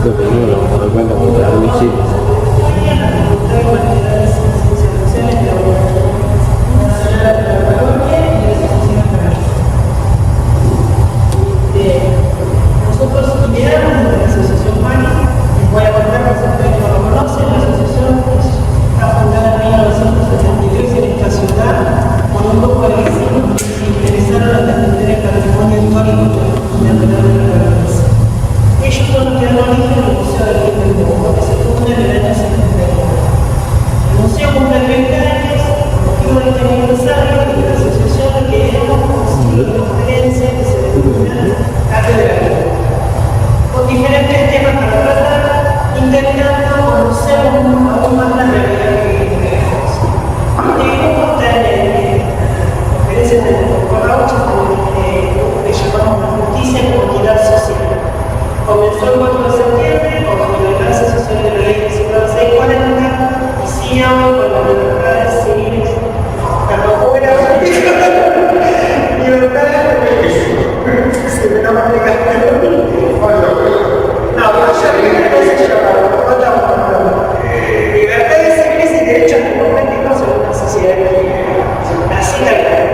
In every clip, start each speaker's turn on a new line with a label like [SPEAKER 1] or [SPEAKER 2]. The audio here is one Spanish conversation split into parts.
[SPEAKER 1] Esto primero lo vamos a dar cuenta porque algo hicimos.
[SPEAKER 2] Nosotros lideramos de la Asociación PANI, voy a contar que ustedes no lo conocen, la asociación está fundada en 1973 en esta ciudad con un grupo de vecinos que se interesaron en defender el patrimonio histórico natural de la provincia. Ellos son los que dan origen al Museo del Río del Mundo, que se funda en el año 71. El museo cumple 30 años, con motivo de este aniversario, y la asociación queremos conseguir una conferencia que se denomina Catedral, con diferentes temas para tratar, intentando conocer aún más la realidad que vivimos. Este grupo está en conferencias de Corrauch, que llamamos la justicia y comunidad social. Comenzó el 4 de septiembre con la ordenanza social de la ley 1940 y sigue hoy con la libertad de seguir buscando fuera libertad de se me da más de no, pero ya primero no se llama, libertad de civiles y derechos democráticos en una sociedad libre. Así tal cual.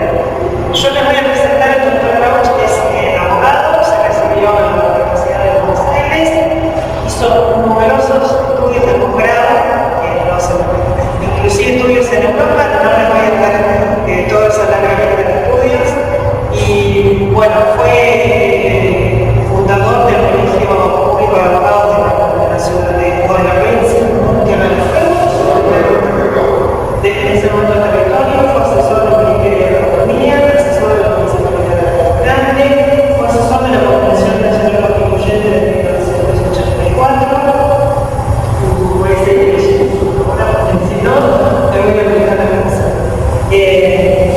[SPEAKER 2] Yo les voy a presentar al doctor Rauch, que es abogado, se recibió en la Universidad de Buenos Aires, hizo numerosos estudios de posgrado, inclusive estudios en Europa, no les voy a dar toda esa larga carrera de estudios, y bueno, fue fundador del Colegio Público de Abogados de la ciudad de la provincia de Tierra del Fuego, desde ese momento del territorio, fue asesor del Ministerio de Economía, asesor de la Municipalidad de Grande, fue asesor de la Corporación Nacional Constituyente de 1984, fue ese ahora si no, te voy a explicar la cosa.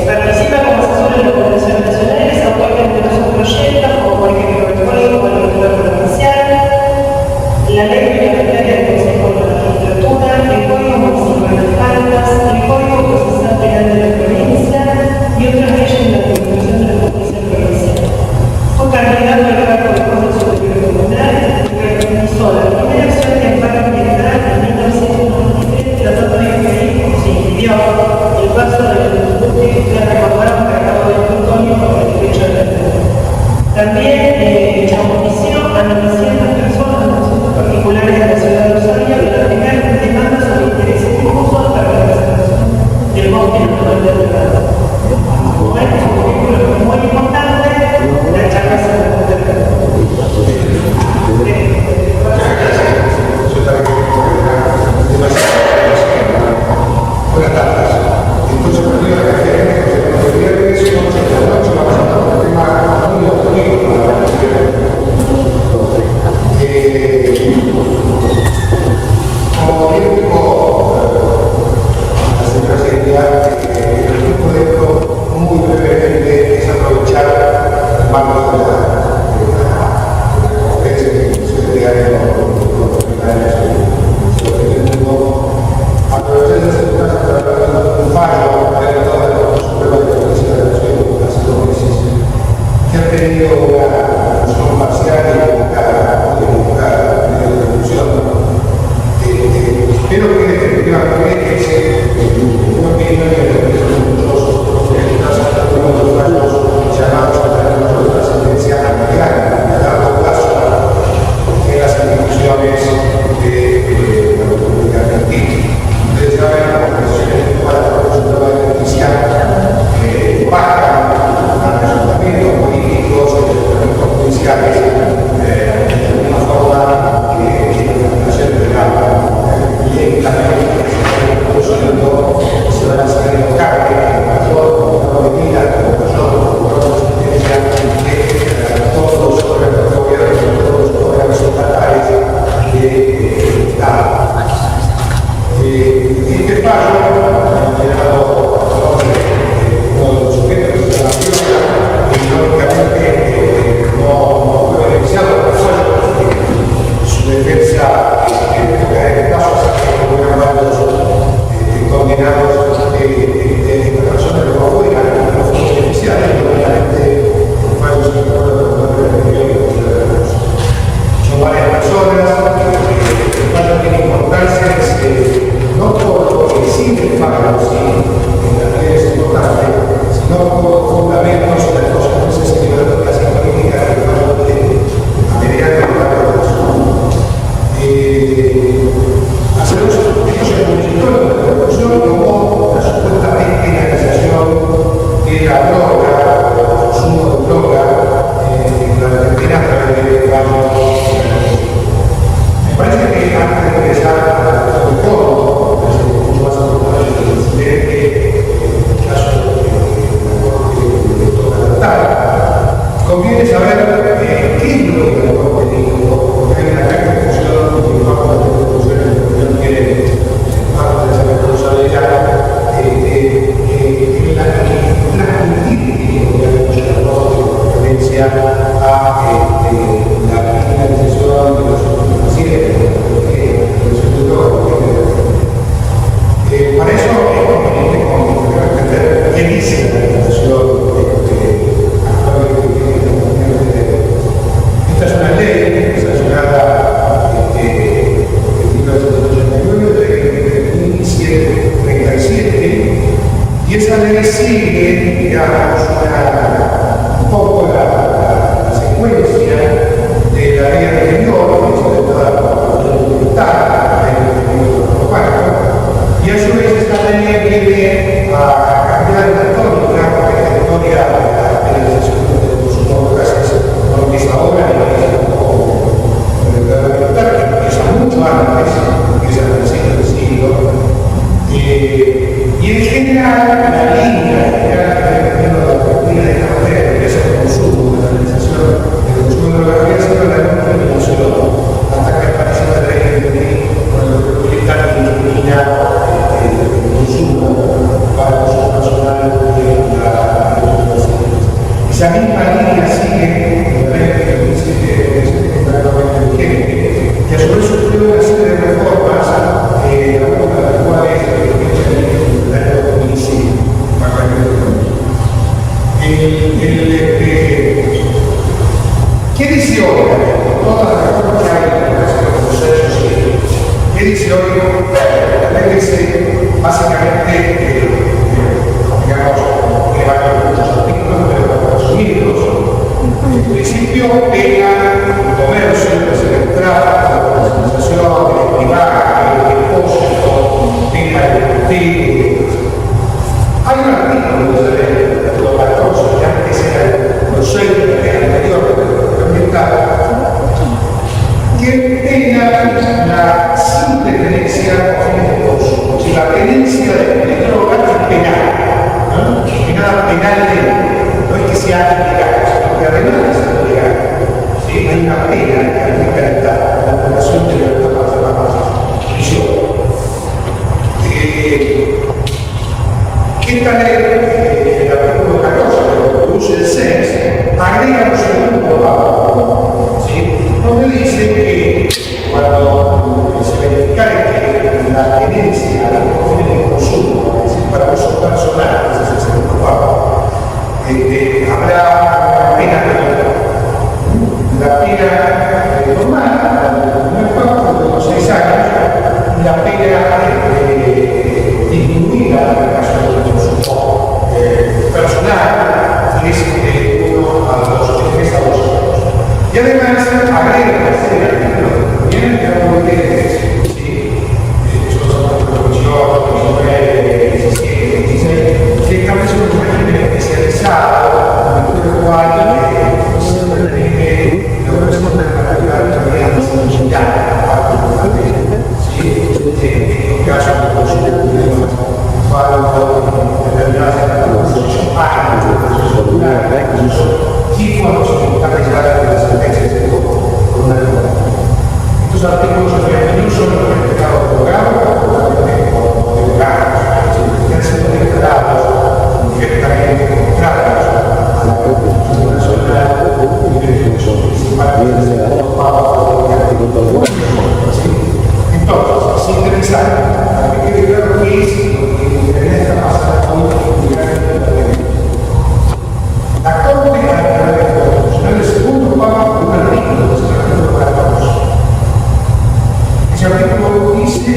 [SPEAKER 2] Participa como asesor en la Corporación Nacional, es autor de numerosos proyectos, como por ejemplo el Código para el Poder Provincial, la Ley Reglamentaria del Consejo de la Magistratura, el Código Municipal de Faltas, el Código Procesal Penal de la provincia y otras leyes de la Administración de la Justicia Provincial. Fue candidato al cargo del Consejo Superior Tribunal y realizó la primera acción de amparo ambiental en 1993, tratando de impedir o se impidió el paso de la constitución que recordaron cargado de plutonio por el derecho de la vida. También ofició a 900 personas, asuntos particulares de la ciudad de Rosario, y aplicar demandas sobre intereses difusos para la preservación del bosque natural del Delgado. Como este es un currículo muy importante, la charla se va a poder.
[SPEAKER 3] Buenas tardes. Entonces, por la referencia de los viernes, vamos a tratar mucho más sobre el tema muy bonito para la ¿Qué dice hoy? Todas las reformas que hay en el proceso civil. ¿Qué dice hoy? La ley dice básicamente digamos, que va a haber muchos artículos, pero para resumirlos, en principio pena el comercio, la central, la organización privada, el depósito, pena el cultivo. Hay un artículo de la ley, el 14, que antes era el proceso anterior que pena la simple tenencia con fines de consumo. Si la tenencia de drogas es penal, ¿no? Penal no es que sea ilegal, sino que además es ilegal. ¿Sí? Hay una pena que aplica la relación de libertad para prisión. Esta ley, el artículo 14, que produce el SENS, agrega un segundo párrafo, ¿sí? Donde dice que cuando se verifica que la tenencia con fines de consumo, es decir, para uso personal, ese es el segundo párrafo, habrá una pena menor. La pena normal, el primer párrafo de los 6 años, y la pena disminuida en el caso del consumo personal, es de 1 a 2, de 3 a 2 años. Y además agrega una serie de artículos que también es muy interesante, ¿sí? Estos son la Comisión 17, 16, que establece un régimen especializado en el cual se permite la operación de la calidad de seguridad, ¿sí? En los casos de consumo determinadas situación sí cuando se está retirada de las sentencias de con una demanda. Estos artículos no son respetados por abogados o delegados, que han sido declarados directamente contrarios a la Constitución Nacional y de entonces, sintetizar, para que quede claro qué es lo que está pasando hoy la Corte Constitucional del segundo párrafo de un artículo del artículo 14. Ese artículo dice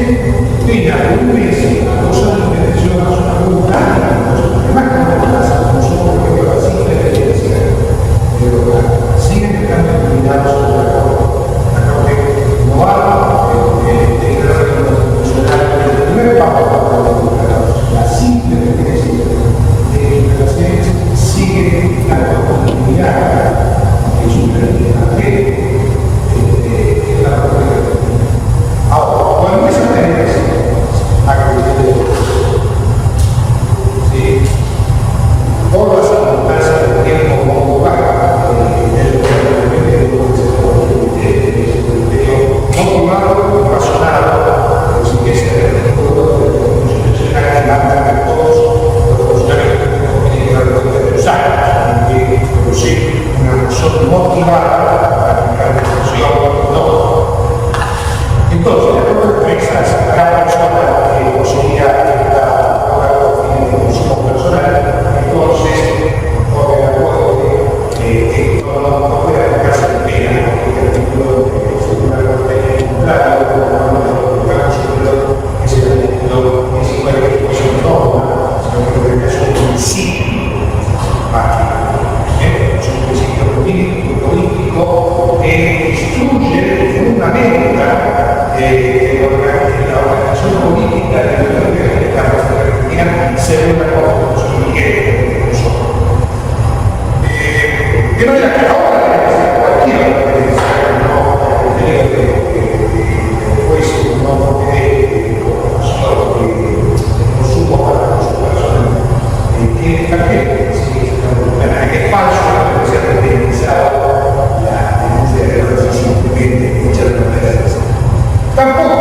[SPEAKER 3] pena de 1 mes a 2 años de detención a una voluntaria, además como la consumo de la simple evidencia de droga, siguen estando eliminados por la Corte. La Corte no va de la Constitucional del primer párrafo de la simple evidencia de investigaciones sigue la continuidad de su realidad que la Corte. Ahora, cuando esa tendencia por las circunstancias del tiempo como lugar, no tomado, razonado, si que se a todos los funcionarios de los años, que producir una razón motivada para aplicar la función, no. Entonces, la Corte expresa cada persona que poseía esta droga por fines de consumo personal, entonces, por el acuerdo de no puede aplicarse la pena, porque el artículo según la Corte es un claro, que es el artículo 19 que es una norma, sino que lo que es un principio mágico, es un principio político que instruye, fundamenta la organización política de la República de Argentina según la Constitución vigente. De manera que ahora cualquiera puede decir no de juicio, no de consumo para su persona, tiene también que es falso, que se ha utilizado la denuncia de la simplemente muchas maneras. Tampoco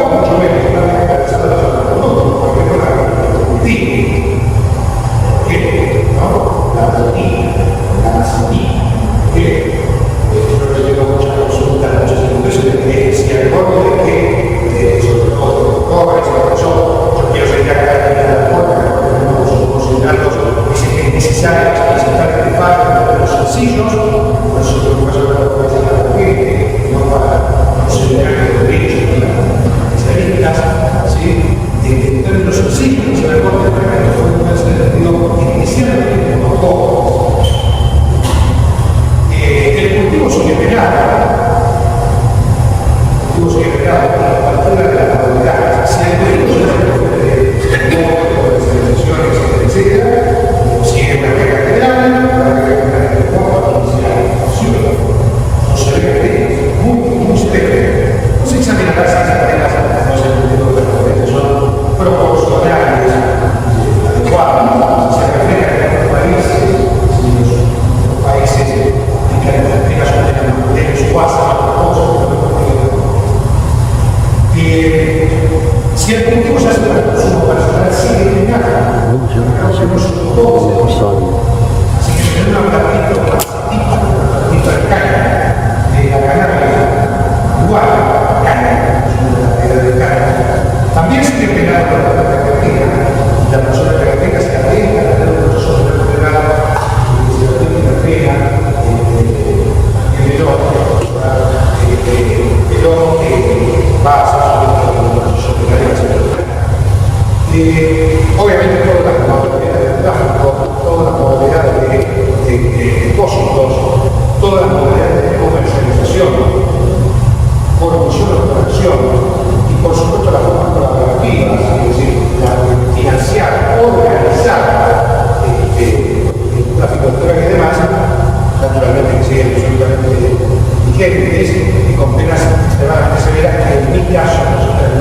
[SPEAKER 3] vigentes y con penas extremadamente severas que en mi caso no están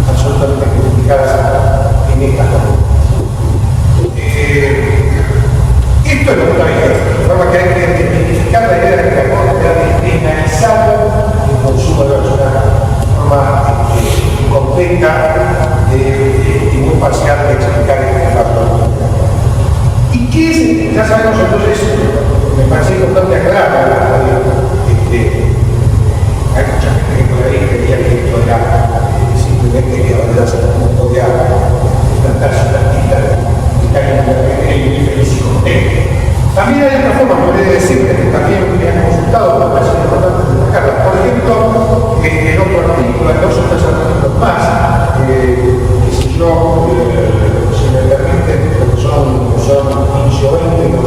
[SPEAKER 3] absolutamente justificadas en esta forma. Esto es lo que está vigente, de forma que hay que identificar la idea de que el aborto queda despenalizado el consumo de drogas, una forma incompleta y muy parcial de explicar este factor. ¿Y qué es? Ya sabemos entonces, me parece importante aclarar, hay mucha gente que por ahí creía que esto era simplemente que ahora se podía plantarse una tita y caer en un feliz y contento. También hay otra forma, podría decir, que también me han consultado, me parece importante destacarla. Por ejemplo, en otro artículo, hay dos o tres artículos más, que si yo, si me permiten, porque son 15 o 20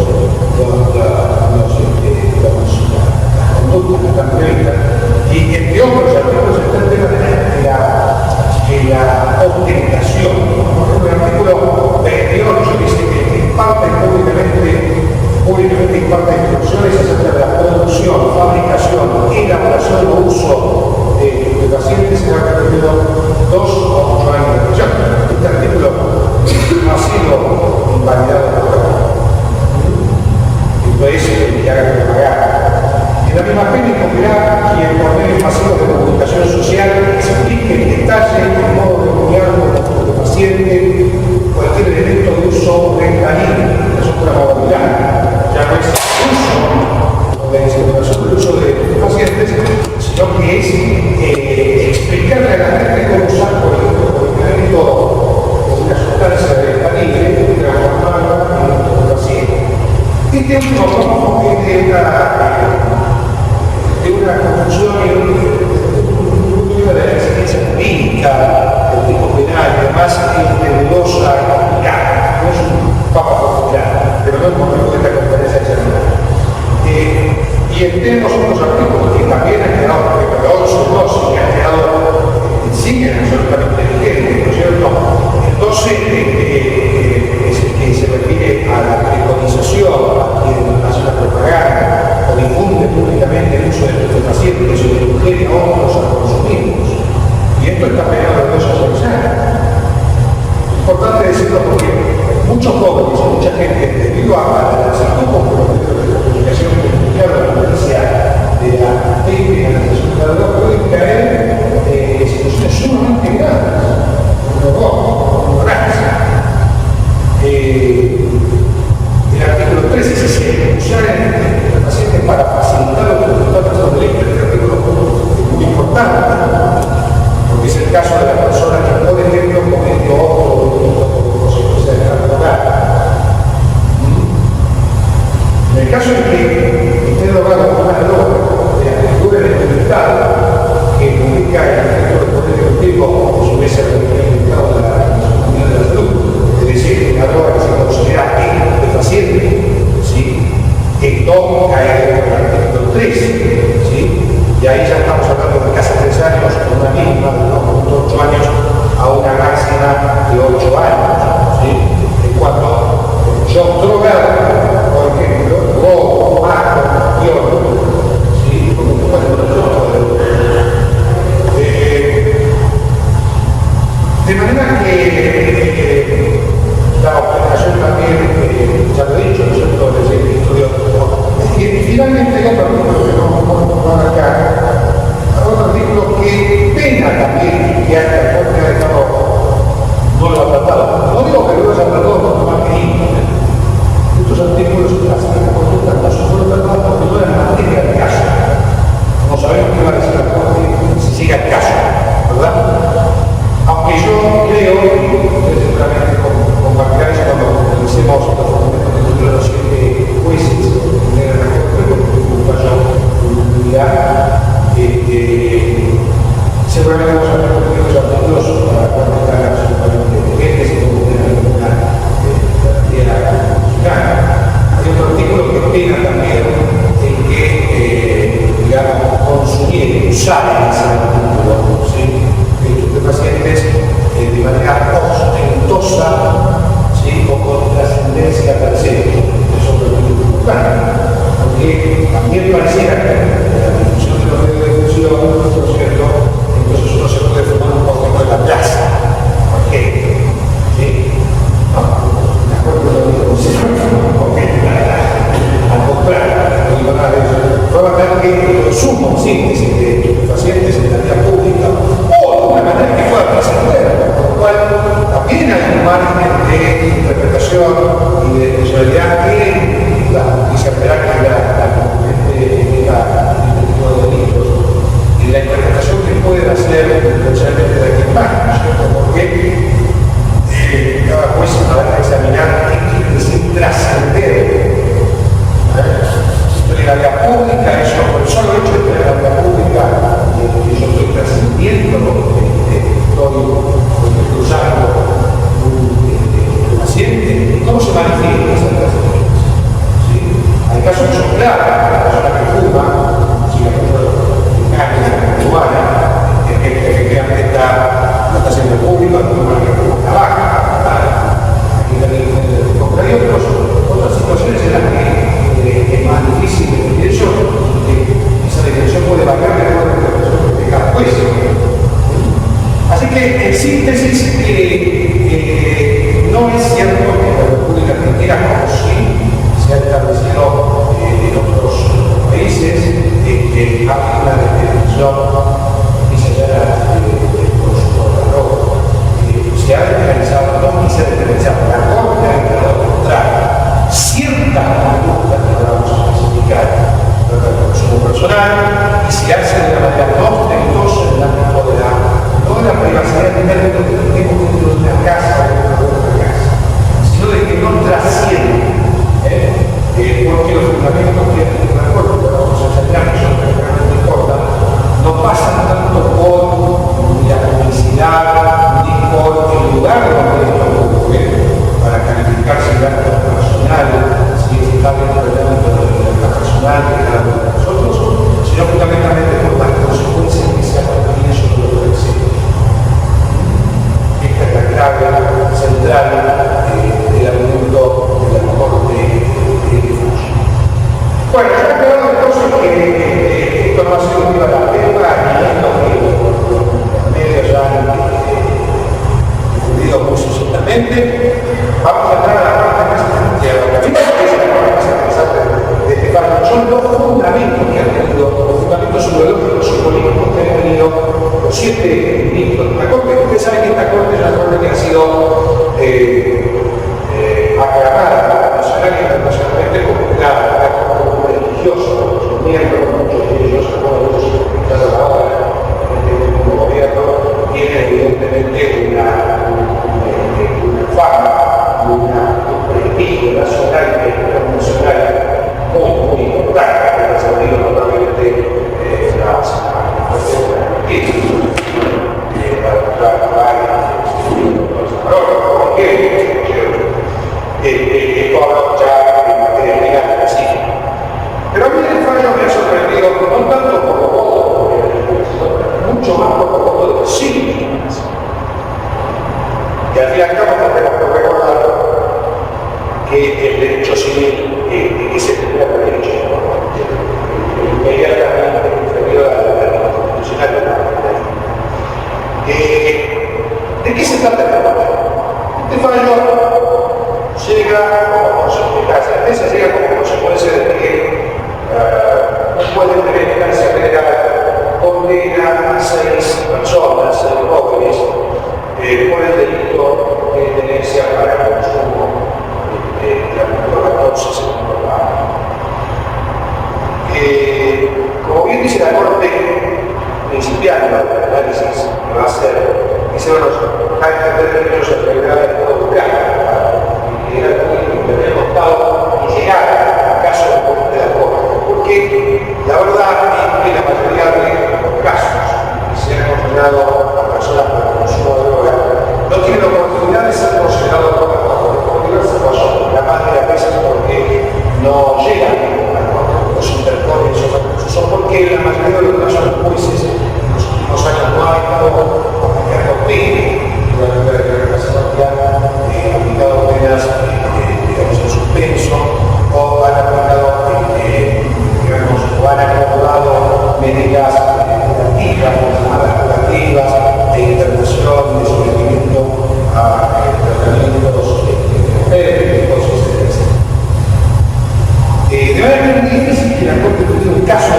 [SPEAKER 3] las conductas que están previstas, y entre otros artículos está el tema de la ostentación. Por ejemplo, el artículo 28 dice que imparte públicamente imparte instrucciones acerca de la producción, fabricación, elaboración o uso de pacientes en el periodo 2 o 8 años de prisión. Este artículo no ha sido invalidado por la entonces que haga que pagar. En la misma pena incumplirá quien por medios masivos de comunicación social explique en detalle el modo de cuidar del paciente cualquier elemento de uso ventanil, eso es pura movilidad. Ya no es uso de la inseminación del uso de pacientes, sino que es explicarle a la gente cómo usar, por ejemplo, el elemento de una sustancia ventanil que transformarla en un paciente. Este último punto es de una confusión y un de la exigencia jurídica, del tipo penal, y además es temerosa y complicada. No es un papa popular, pero no es como de esta conferencia externa. Y tenemos otros artículos que también han quedado, porque 11, 12, que han quedado, siguen absolutamente vigentes, ¿no es cierto? El 12 es el que se refiere a la preconización, a quien hace la propaganda o difunde públicamente el uso de estos pacientes que se le sugiere a otros a consumirlos. Y esto está pegado a 2 a 6 años. Es importante decirlo porque muchos jóvenes, mucha gente, debido a la actitud de comunicación que publicaron la noticia de la penalización de la droga, pueden caer en situaciones sumamente graves, como ignorancia. El artículo 13 dice que usar el paciente para facilitar los resultados de los delitos. Este artículo es muy importante, porque es el caso de la persona que, por ejemplo, cometió otro delito como consecuencia de la droga. En el caso de que esté drogado con una droga de la cultura del Estado, que publica el efecto del poder ejecutivo o su mesa de Estado de la Comunidad de la Salud, es decir, una droga que se considera de paciente, ¿sí? Esto cae en el artículo 3, ¿sí? Y ahí ya estamos hablando de casi 3 años, con una mínima de 2.8 años a una máxima de 8 años, ¿sí? En cuanto yo drogado, por ejemplo, robo, mato, violo, ¿sí? Como que puede de manera que la operación también, ya lo he dicho, ¿no es cierto?, desde el estudio. Y finalmente hay otro artículo que no van acá, otro artículo que pena también, que hasta la Corte ha dejado, no lo ha tratado. No digo que lo haya tratado con más que estos artículos clasifican la conducta no solo tratados porque no eran materia del caso. No sabemos qué va a decir la Corte si sigue el caso, ¿verdad? Aunque yo creo, y ustedes seguramente compartirán eso cuando analicemos los documentos de los 7 jueces de la Corte, porque un fallo de unanimidad, seguramente vamos a ver los artículos para cuando están absolutamente vigentes y como tengan una garantía constitucional. Hay otro artículo que pena también en que, digamos, consumir, usar ese artículo, ¿sí? De pacientes de manera ostentosa, ¿sí? O con trascendencia tercera. Eso es lo que es importante, porque también pareciera que que el consumo síntesis de estupefacientes en la vía pública o de una manera que pueda trascender, por lo cual también hay un margen de interpretación y de responsabilidad en la justicia penal, que es la componente de este tipo de delitos, y la interpretación que pueden hacer potencialmente de aquí en más, ¿no es cierto? Porque cada juez va a examinar qué quiere decir trascender. En la vía pública, eso, por el solo hecho de tener la vía pública, que yo estoy trascendiendo, estoy cruzando un paciente, ¿cómo se manifiesta esa trascendencia? ¿Sí? Hay casos que son claros, la persona que fuma, si la persona que marihuana, que efectivamente no está haciendo público, no que fuma tabaco, aquí también hay otras situaciones en las que es más difícil de hecho, esa definición puede variar de acuerdo a la interpretación que tenga el juez. Así que, en síntesis, no es cierto que la República Argentina, como sí se ha establecido en otros países, que hay una definición que se llama del consumo de droga. Se ha despenalizado, no se ha despenalizado, la Corte ha declarado lo contrario. Ciertas conductas que vamos a especificar trata del consumo personal y se hace de una manera no ostentosa en el ámbito de la privacidad en términos de que tenemos dentro de una casa o de otra casa, sino de que no trasciende, porque los fundamentos que hay en la Corte, que vamos a enseñar, que son realmente importantes, no pasan tanto por la publicidad ni por el lugar donde esto ocurre para calificar si el acto personal, si está dentro del ámbito de la libertad personal de cada uno de nosotros, sino fundamentalmente por las consecuencias que se han tenido sobre los terceros. Esta es la clave central del argumento de la Corte de Fuji. Bueno, ya ha quedado entonces que esto no va a ser un tema de tema, ni esto que los medios ya han difundido muy sucintamente. Vamos a entrar a la parte más interesante. A mí me parece la parte más interesante de este caso. Son los fundamentos que han tenido, los fundamentos sociológicos y políticos que han tenido los 7 ministros de la Corte. Ustedes saben que esta Corte es una Corte que ha sido aclamada nacional y internacionalmente como una Corte religiosa, sus miembros, muchos de ellos, algunos de ellos invitados ahora en el último gobierno, tienen evidentemente una fama, un prestigio nacional y internacional muy importante, que ha salido notablemente para ya en materia legal, así. Pero a mí el fallo me ha sorprendido no tanto por los votos, mucho más por los votos de los cívicos. Y al fin y al cabo tenemos que recordar que el derecho civil es el primer derecho, inmediatamente inferior a la constitucional. ¿De qué se trata este fallo? Este fallo llega como consecuencia, la sentencia llega como consecuencia de que un juez de primera instancia federal condena a 6 personas, 6 jóvenes, por el delito de tenencia para el consumo de artículo 14, segundo grado. Como bien dice la Corte, principiando el análisis que va a hacer, que se van a entender derechos a la libertad de Estado buscar y llegar al Estado y llegar al caso de la Corte. Porque la verdad es que la mayoría de los casos que se han condenado a personas por el consumo de droga no tienen oportunidad de ser considerados por la Corte, por diversas razones, la más de las veces porque no llegan a la Corte, no se interponen esos recursos, o porque la mayoría de los casos los jueces en los últimos años no han estado aplicando penas durante la República, aplicado penas en suspenso, o han aplicado, o han acomodado medidas curativas de internación, de sometimiento a tratamientos terapéuticos, etc. De manera que es muy difícil que la Corte tuviera un caso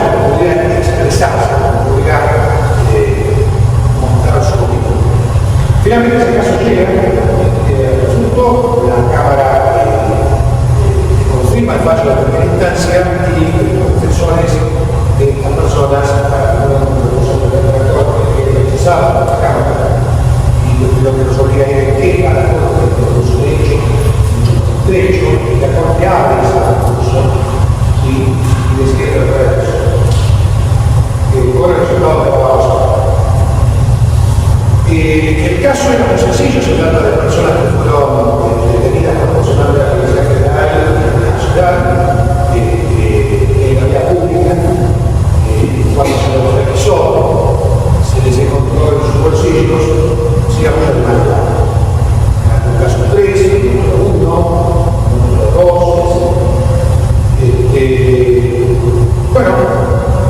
[SPEAKER 3] sencillo, se trata de personas que fueron detenidas por personal de la Policía Federal de la ciudad, en la vía pública. Cuando se los revisó, se les encontró en sus bolsillos cigarros de marihuana. En el caso 3, número 1, número 2. Bueno,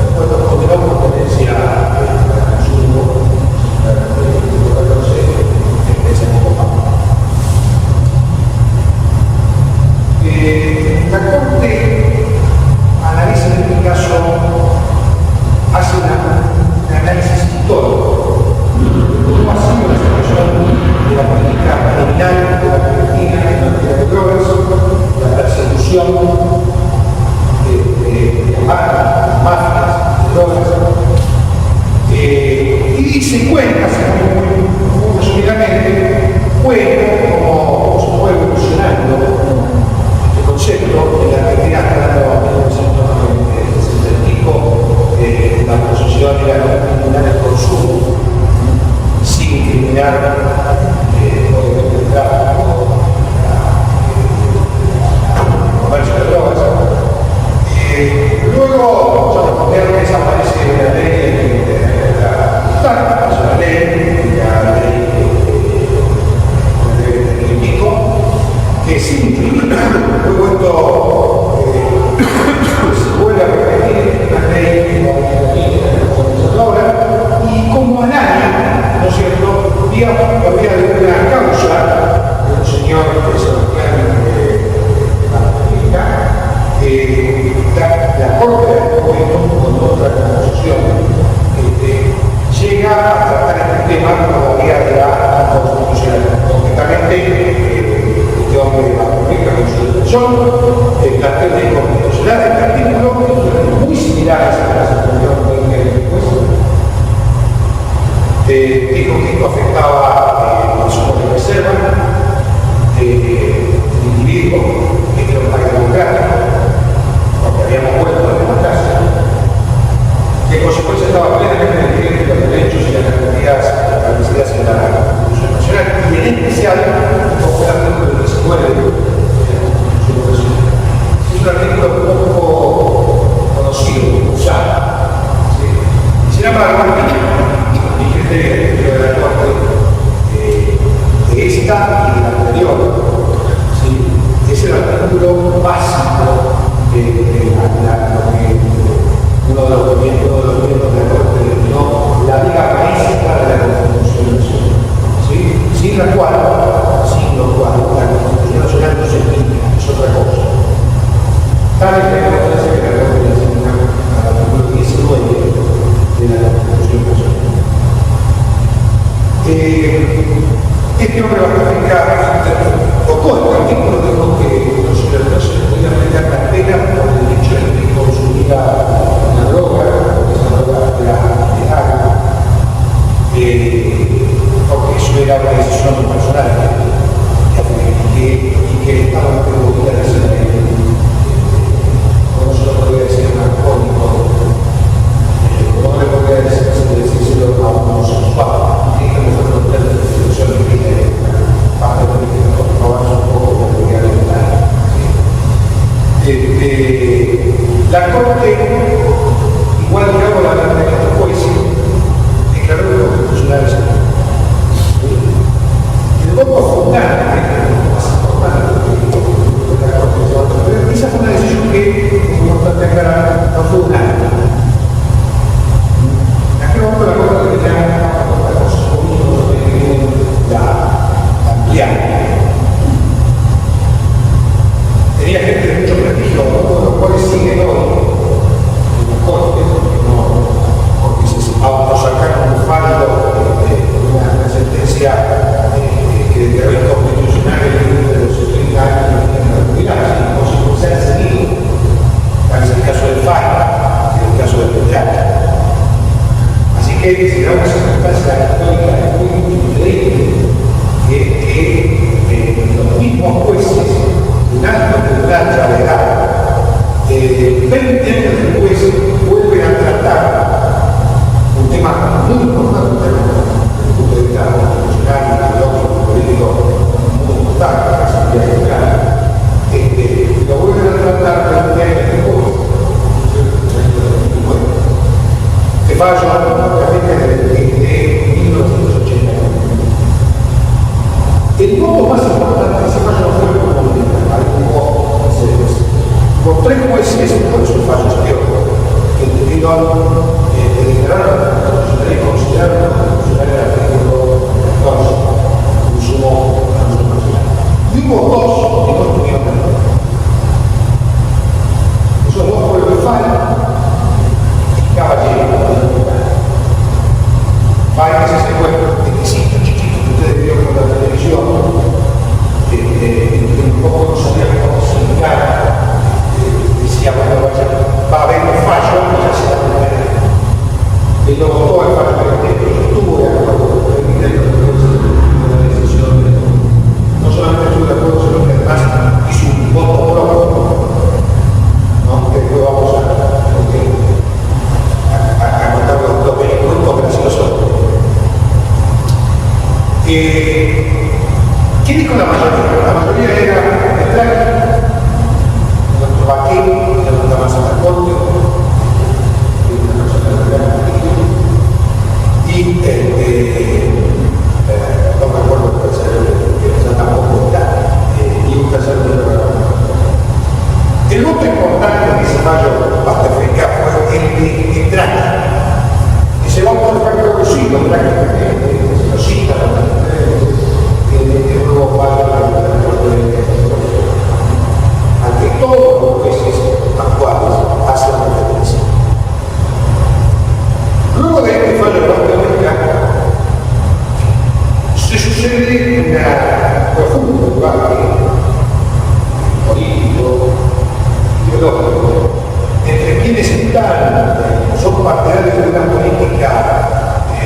[SPEAKER 3] después nos condenó por tenencia al consumo de 14 especies de cocaína. La Corte analiza en este caso, hace un análisis histórico de cómo ha sido la situación de la política criminal de la Argentina en materia de drogas, la persecución de mafias de drogas, y se cuenta, muy resumidamente, cómo se fue evolucionando este concepto de la Argentina hasta el año 1960 y pico, la posesión y la criminal del consumo, sin criminal obviamente el tráfico, el comercio de drogas. Luego, ya desaparece la ley de la ley del pico, que sin luego se vuelve a repetir la ley ahora, y como a nadie, ¿no es cierto?, digamos, había de una causa de un señor que se la Corte con otra composición llega a tratar este tema por la vía de la constitucionalidad. Concretamente, este hombre de la República con su defensor planteó de inconstitucional este artículo muy similares a las anteriores después. Dijo que esto afectaba el consumo de reserva del individuo que era un país democrático, porque habíamos vuelto a la democracia, que en consecuencia estaba plenamente vigente los derechos y las garantías establecidas en la Constitución Nacional, y en especial como el artículo 19 de la Constitución Nacional. Es un artículo poco conocido, usado. ¿Sí? Sin embargo, vigente de la Corte de esta y de la anterior, ¿sí? Es el artículo básico de uno de los miembros de la Corte denominó la viga maestra de la Constitución Nacional, ¿sí? sin lo cual la Constitución Nacional no se explica, es otra cosa. Tal es la importancia que la Corte le asigna al artículo 19 de la Constitución Nacional. Este hombre va a explicar, tocó el artículo, dijo que no se podía aplicar la pena por el hecho de que consumía una droga, porque esa droga era legal, porque eso era una decisión personal y que el Estado no podía decir como se lo podía decir a un alcohólico, como no le podía decírselo a un homosexual, que fue frontera de institución de parte de que nos un poco de realidad. La Corte, igual que hago la verdad de estos jueces, declaró inconstitucional esa ley. El voto fundante, más importante de la Corte, pero esa fue una decisión que, es importante aclarar, no fue unánime. En aquel momento la Corte tenía otra cosa, la ampliar. Tenía gente de mucho prestigio, uno de los cuales siguen hoy en la Corte, porque se autosacaron un faldo de una sentencia que declaró inconstitucional el límite de los 70 años de la jubilación, sin consecuencia han seguido. Tal es el caso del FARC, y el caso del PTH. Así que se da una circunstancia histórica muy increíble que los mismos jueces, un alto tribunal ya legal, 20 años después vuelven a tratar un tema muy importante desde el punto de vista constitucional y ideológico fallo ovviamente del 1980. Il modo más importante che si facciano fuori con comunità, può essere questo. Potremmo essere sicuri sul fallo storico, che individuano e delibereranno considerare l'articolo 14, consumo materiale. Dico 2 di questo mio tempo. Questo è quello che fai, il cavaliere, fai che si segue e ti si tutte le video con la televisione e un po' non sapere cosa significare e sia va avendo facile cosa si dà bene e dopo poi fare le strutture per la decisione non solamente sulla cosa sino che rimasta su un voto proprio no? Che poi vamos a guardare dopo il gruppo che la situazione. Chi dico la maggioria? La maggioria era il Draghi, l'ho trovato l'ho davanti alla corte, non ricordo per essere stata comunità di un casello. Il molto importante che si fa parte africa fu il Draghi, e se non può fare così, il Draghi lo cita, e luego para ante todos los jueces actuales hacia la diferencia. Luego de este fallo norteamericano, se sucede una profunda debate político, ideológico, entre quienes son partidarios de una política de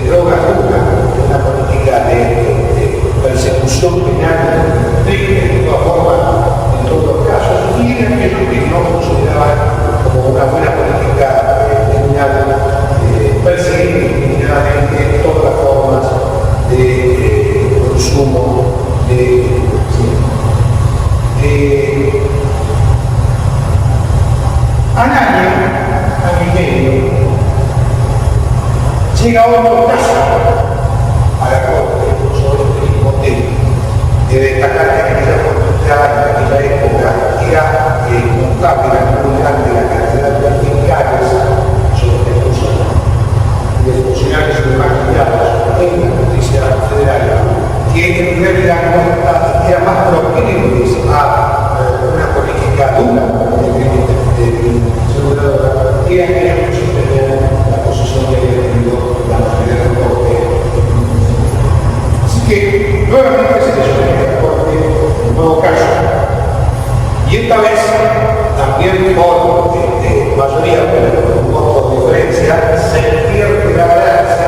[SPEAKER 3] drogas duras, de una política de persecución penal de todas formas, en todos los casos, y en aquellos que no consideraban como una buena política criminal, perseguir criminalmente todas las formas de consumo al año y medio, llega otro caso a la corte sobre el mismo tema. De destacar que en aquella oportunidad, en aquella época, era notable la cantidad de fiscales sobre el funcionario y de funcionarios magistrados en la justicia federal, que en realidad era más proclive a una política dura de seguridad que aquellos que sostenían la posición que había tenido la mayoría de la corte. Así que nuevamente se somete a la corte un nuevo caso, y esta vez también por mayoría, pero con un voto de diferencia, se pierde la balanza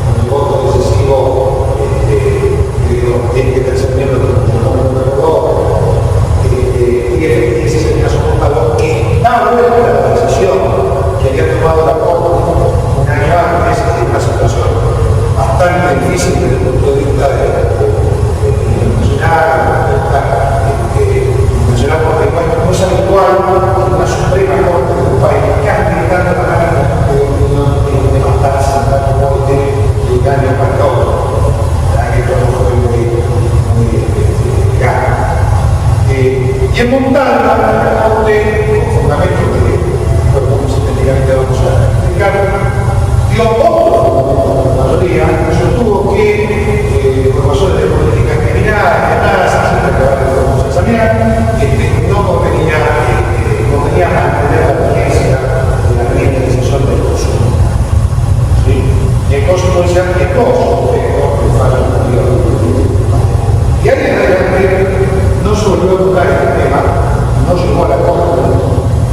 [SPEAKER 3] con el voto decisivo de tercer miembro del Consejo y ese es el caso contado que da vuelta a la decisión que había tomado la Corte un año antes de una situación bastante difícil desde el punto de vista nacional, porque no es habitual que una Suprema Corte de un país cambie tanto la manera de levantarse a la Corte de un año para otro. Que todo fue muy grave. Y en Montana, la Corte, con fundamento que como sintéticamente vamos a explicar, dio otro la mayoría, sostuvo que profesores de política criminal, siempre que vamos a examinar, no convenía mantener la vigencia de la ley de decisión del consumo. ¿Sí? Y en consecuencia, que todos los fallos anteriores. Y ahí en adelante no se volvió a tocar este tema, no llegó a la Corte,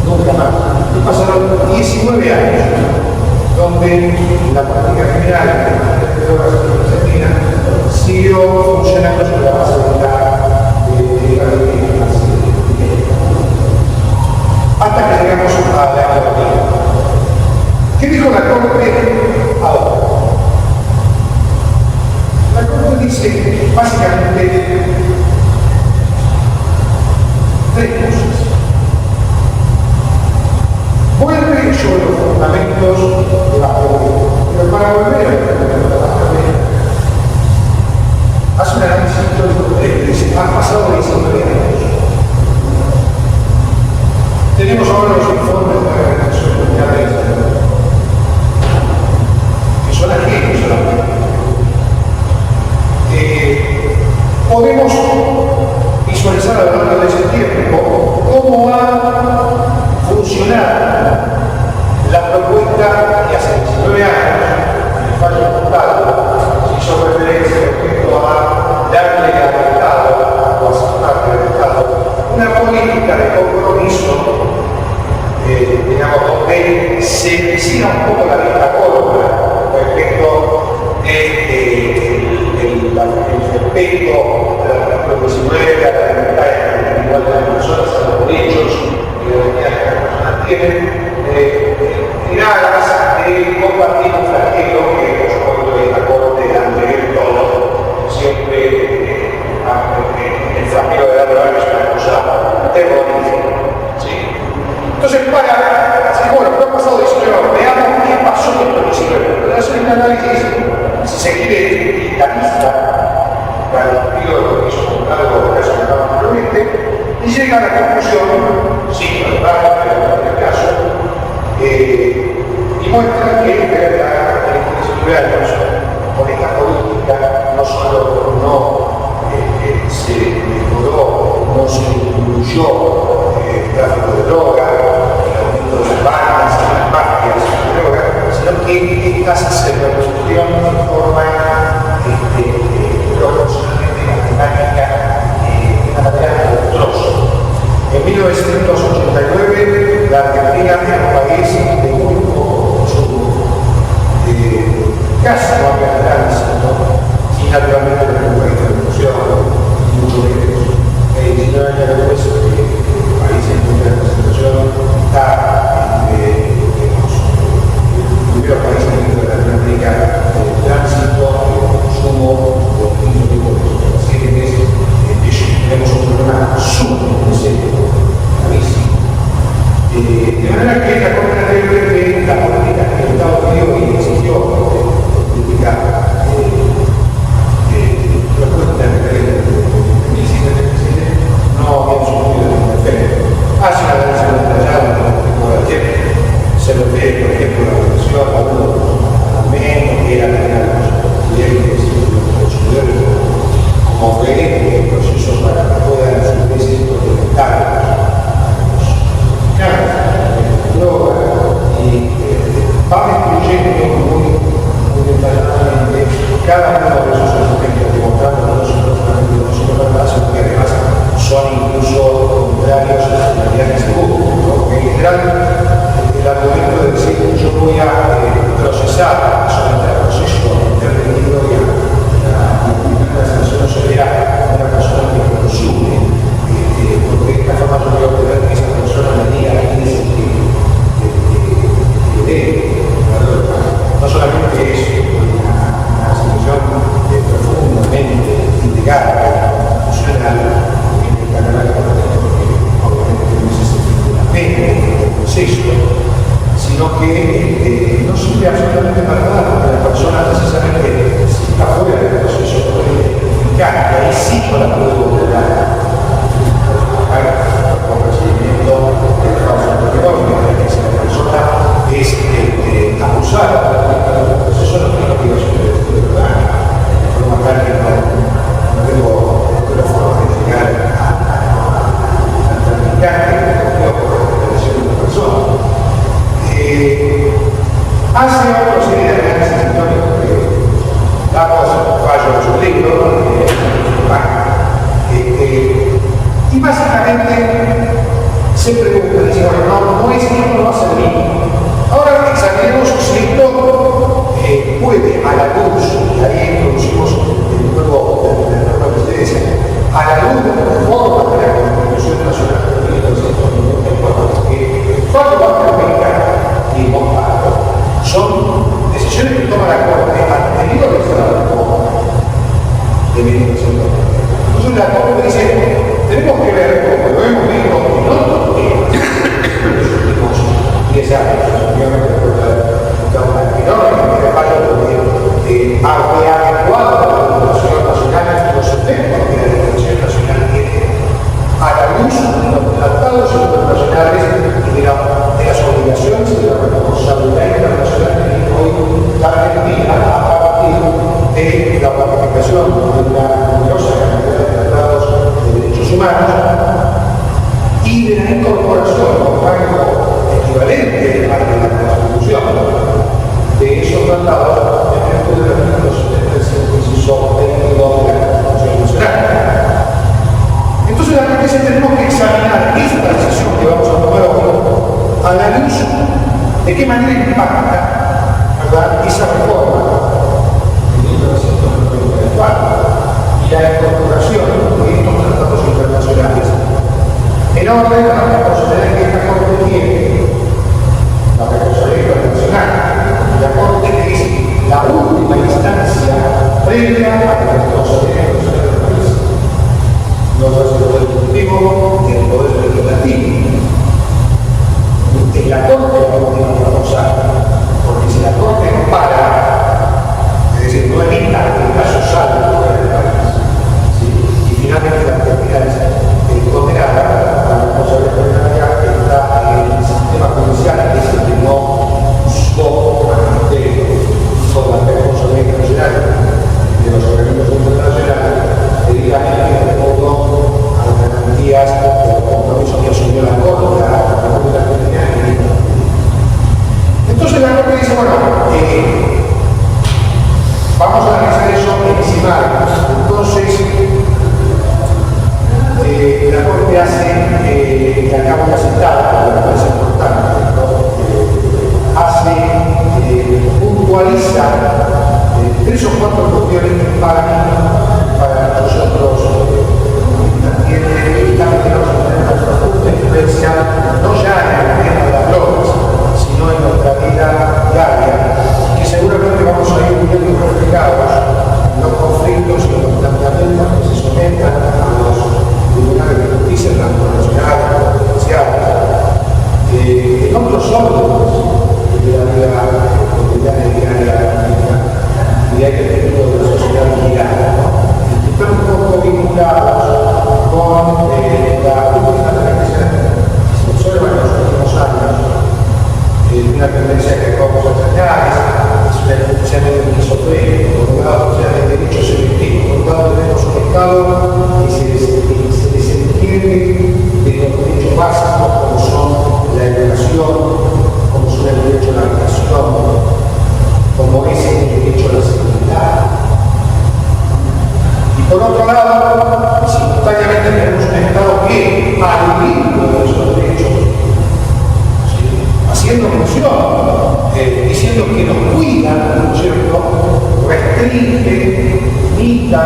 [SPEAKER 3] nunca más. Y pasaron 19 años, donde la política criminal de drogas en Argentina siguió funcionando sobre la base de la ley hasta que llegamos a la Corte. ¿Qué dijo la Corte ahora? La Corte dice básicamente tres cosas. Vuelve sobre los fundamentos de la política. Pero para volver a hace un análisis histórico que han pasado 19 años. Tenemos ahora los informes de la Organización Mundial de la Salud, que son ajenos a la política. Podemos visualizar a lo largo de ese tiempo cómo ha funcionado la propuesta que hace 19 años, en el fallo diputado, se hizo referencia respecto a darle al Estado o aceptarle al Estado una política de compromiso, digamos, donde se hiciera un poco la vista corta respecto del respeto a la progresividad, a la libertad individual de las personas, a los derechos y garantías que las personas tienen, en aras de combatir un flagelo que, por supuesto, es la corte anterior todo, siempre el flagelo de la droga es una cosa terrorífica. ¿Sí? Entonces, para decir, bueno, ¿qué ha pasado 19 años? Veamos qué pasó en estos 19 años. Pero hacer un análisis, si se quiere, militarista, para el sentido de lo que hizo con algo de caso que acabamos anteriormente, y llega a la conclusión, sí, verdad, pero en este caso, y muestra que en verdad, en estos 19 años, con esta política, no solo no se mejoró, no se incluyó el tráfico de droga, el aumento de las bandas, las mafias de droga, sino que estas se reproducieron de forma proporcionalmente matemática de una manera monstruosa. En 1989, la Argentina era un país de muy poco consumo, casi no había tránsito, y naturalmente la República de Revolución, mucho menos. 19 años después, el país en primera concentración está entre los primeros países de Latinoamérica de tránsito, de consumo, de distintos tipos de estupefacientes. Tenemos un problema sumamente serio, gravísimo. De manera que la Corte anterior de la política que el Estado dio y exigió política propuesta de 2017 no habían surgido ningún efecto. Hace una análisis detallada de la política del tiempo. Se refiere, por ejemplo, a la relación a uno de los argumentos que era tener a los clientes y los consumidores como que el proceso para que puedan subirse implementar los drogas y va incluyendo muy detalladamente cada uno de esos aspectos, demostrando que no son verdad, sino que además son incluso contrarios a la realidad que se busca. Porque en general el argumento de decir yo voy a procesar solamente el proceso intervenido y la sanción severa a una persona que consume, porque de esta forma yo voy a obtener que esa persona me diga que dice que no solamente es una situación profundamente integrada, funcional, que encargará la porque obviamente no necesita una pena del proceso, sino que no sirve absolutamente para nada, porque la persona precisamente si está fuera del proceso puede identificar, y ahí sí no la puede volver por recibimiento de causa patrimonial, que si la persona es acusada del proceso no tiene obligación de decir de verdad, de forma tal que no tengo forma de llegar al traficante que por la declaración de una persona. Hace otra serie de análisis históricos que damos fallo de su libro, y básicamente se pregunta, dice, bueno, no es que esto no va a servir. Ahora examinemos si esto puede, a la luz, y ahí introducimos el nuevo que ustedes decían, a la luz de la reforma de la Constitución Nacional de 1994, que el Fallo Banco Americano y Montalvo son adecuado a la legislación nacional y los efectos que la legislación nacional tiene a la luz de los tratados internacionales y de las obligaciones y de la responsabilidad internacional que tiene hoy la Argentina a partir de la ratificación de una numerosa cantidad de tratados de derechos humanos y de la incorporación a un rango equivalente al de la Constitución de esos tratados dentro del artículo 75, inciso 22 de la Constitución Nacional. Entonces, la verdad es que tenemos que examinar esta decisión que vamos a tomar hoy a la luz de qué manera impacta, ¿verdad?, esa reforma de 1994 y la incorporación de estos tratados internacionales en orden a la responsabilidad que esta Corte tiene, la responsabilidad internacional. La Corte es la última instancia previa a la responsabilidad internacional del país. No es el poder ejecutivo ni el poder legislativo. Es la Corte la que tiene que reforzar, porque si la Corte no para, es decir, no evita que el caso salga fuera del país, ¿sí?, y finalmente la autoridad es condenada, la responsabilidad está en el sistema judicial, que es el que no buscó sobre la responsabilidad internacional de los organismos internacionales, directamente de acuerdo a las garantías o los compromisos que asumió la Corte, la República Argentina. Entonces la Corte dice, bueno, vamos a analizar eso encima. Entonces, la Corte hace, que acabo de citar, porque me parece importante, ¿no?, puntualiza 3 o 4 cuestiones que para nosotros también evidentemente nos generan una profunda influencia, no ya en el tema de las drogas, sino en nuestra vida diaria, que seguramente vamos a ir viendo reflejados en los conflictos y en los planteamientos que se sometan a los tribunales de justicia transnacionales, provinciales, en otros órdenes de la vida cotidiana y diaria y hay que tener de la sociedad ligada, ¿no? Están un poco vinculados con la última tendencia que se observa en los últimos años, una tendencia que vamos a extrañar, es una tendencia de esquizofrenia. Por un lado, de derechos selectivos, por un lado tenemos un Estado que se desentiende de los derechos básicos como son la educación, como son el derecho a la educación, como es el derecho a la seguridad. Y por otro lado, simultáneamente tenemos un Estado que, al vínculo de esos derechos, ¿sí?, haciendo mención, diciendo que nos cuida, ¿no es cierto?, restringe, limita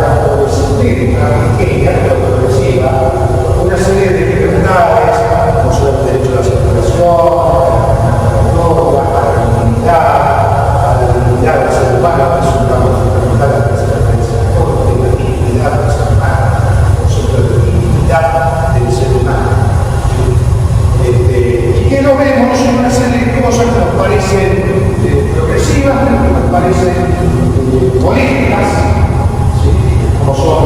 [SPEAKER 3] la progresividad, pequeña, pero progresiva, una serie de libertades, como son el derecho a la circulación, a la dignidad, del ser humano, que es un campo fundamental de la presidencia de la Corte, la dignidad del ser humano, el concepto de dignidad del ser humano. Y que lo vemos en una serie de cosas que nos parecen progresivas, pero que nos parecen políticas, ¿sí?, como son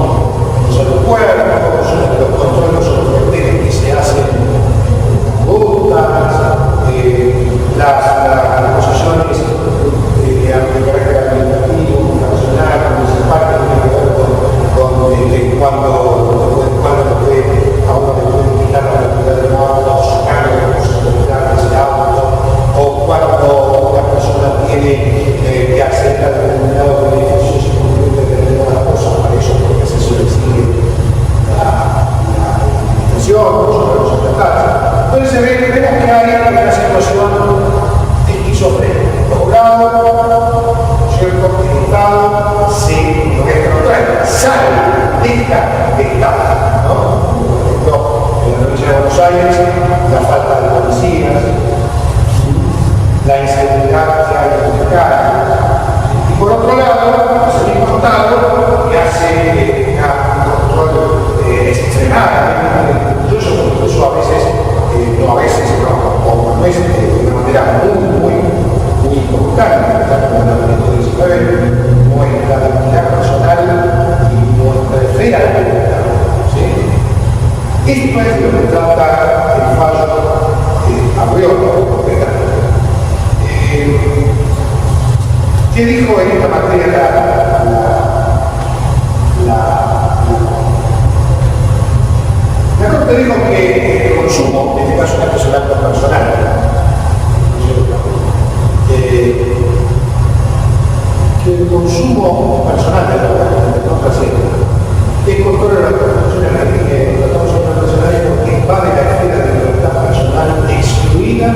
[SPEAKER 3] los aeropuertos, los controles sobre los fronteras que se hacen en rutas, las posiciones de carácter administrativo, nacional, municipal, que tiene que ver con cuando a uno le pueden quitar la propiedad del auto, o sacar la posibilidad de ese auto, o cuando una persona tiene que acceder a determinados beneficios y cumplir determinadas cosas, para eso porque se exige la administración, los estatales. Entonces vemos que hay una situación de esquizofrenia. Por un lado, ¿cierto?, el Estado se sale de esta Estado, ¿no? Por ejemplo, en la provincia de Buenos Aires, la falta de policías, la inseguridad que hay en las calles. Y por otro lado, es el mismo Estado que hace un control extremadamente incluso a veces, o de una manera muy importante, como el 19, Esto es lo que trata el fallo Arreola, concretamente. ¿Qué dijo en esta materia la Corte? Dijo que el consumo, en este caso una persona personal, que el consumo personal de la contraseña es contrario a la Constitución argentina y a los tratados internacionales porque invade la esfera de libertad personal excluida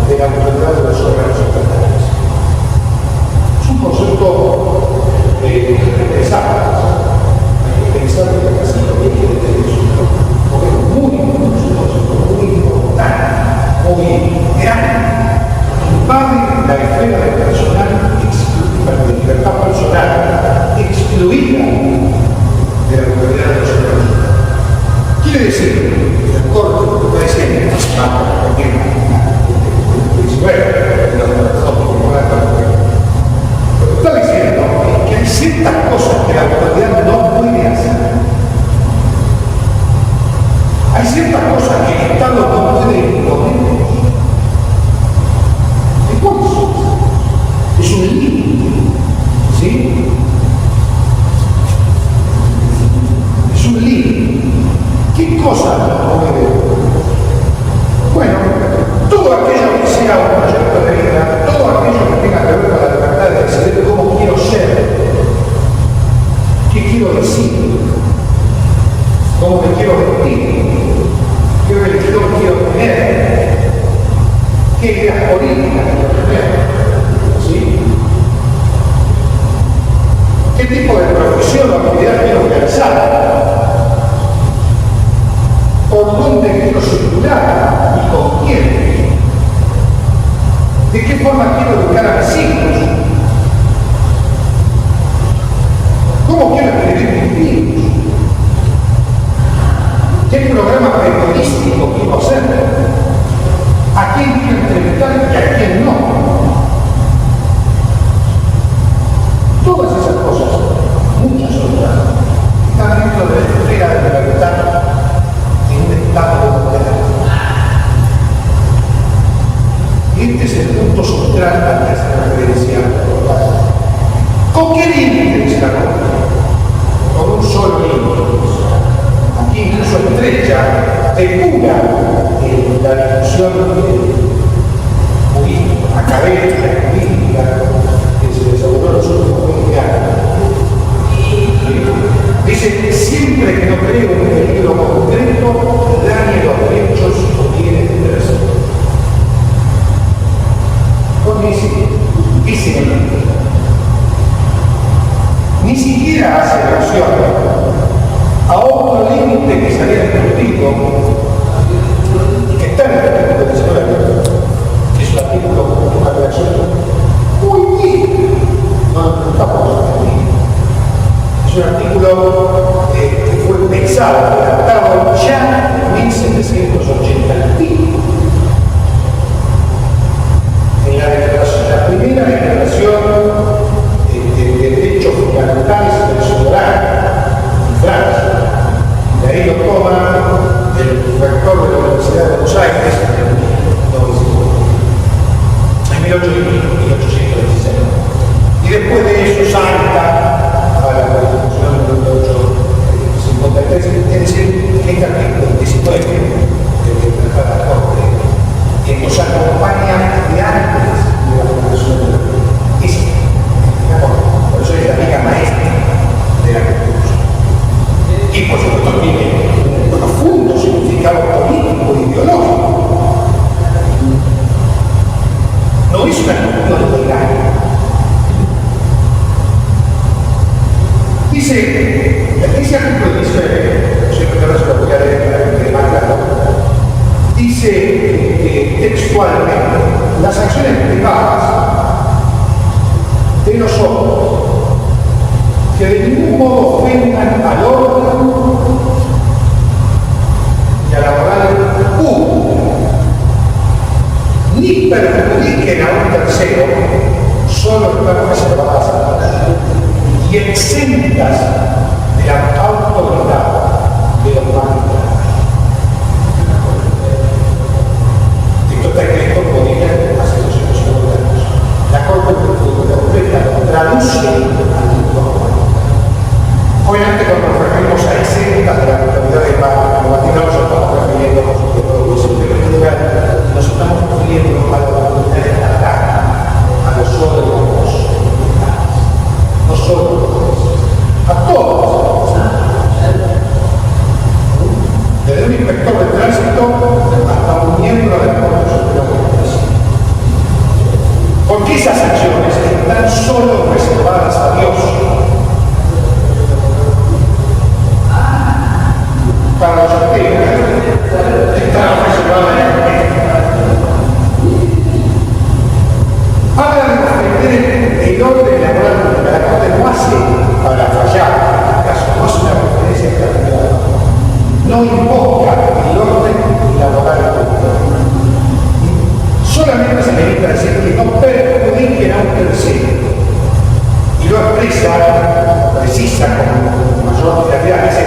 [SPEAKER 3] de la autoridad de los órganos estatales. Es un concepto interesante. Hay que pensar que la casa no quiere tener eso, porque es un concepto muy importante, muy grande. Invade la esfera de libertad personal excluida de la autoridad de los órganos. Quiere decir que la Corte puede ser está diciendo que hay ciertas cosas que la autoridad no puede hacer. Hay ciertas cosas que el Estado no puede imponer. ¿Y cuáles son? Es un límite. ¿Sí? Es un límite. ¿Qué cosa no puede? Bueno, todo aquello que sea un proyecto de vida, todo aquello que tenga que ver con la libertad de decidir cómo quiero ser, qué quiero decir, cómo me quiero vestir, qué religión quiero tener, qué ideas políticas quiero tener, ¿sí? ¿Qué tipo de profesión o actividad quiero realizar? ¿Por dónde quiero circular y con quién? ¿De qué forma quiero educar a mis hijos? ¿Cómo quiero escribir mis libros? ¿Qué programa periodístico quiero hacer? ¿A quién quiero entrevistar y a quién no? Todas esas cosas, muchas otras, están dentro de la esfera de libertad de un Estado democrático. Y este es el punto central al que hace referencia. ¿Con qué límite dice la Corte? Con un solo límite. Aquí incluso estrecha, depura la discusión jurídica, académica, jurídica, que se desarrolló en los últimos 20 años. Dice que siempre que no cree un peligro concreto, dañe los derechos o bienes de terceros. Dice, ni siquiera hace mención a otro límite que se había discutido, que está en el artículo 19, que es un artículo de una redacción muy libre, no estamos entendiendo. Es un artículo que fue pensado, redactado ya en 1780 la primera declaración de derechos fundamentales del soberano en Francia. De ahí lo toma el rector de la Universidad de Buenos Aires en 1816. Y después de eso salta a la Constitución de 1853, es decir, que este artículo 19 que trata la Corte, que nos acompaña de antes de la fundación de la Constitución. Por eso es la amiga maestra de la Constitución. Y por supuesto tiene un profundo significado político e ideológico. No es una cuestión legal. Dice artículo 19, siempre que se lo voy a leer para que quede más claro, dice textualmente, las acciones privadas de los hombres que de ningún modo ofendan al orden y a la moral pública, ni perjudiquen a un tercero, solo están reservadas y exentas de la autoridad de los magistrados. no invoca el orden y la moral pública. Solamente se limita a decir que no perjudiquen a un tercero. Y lo expresa, precisa con mayor claridad, dice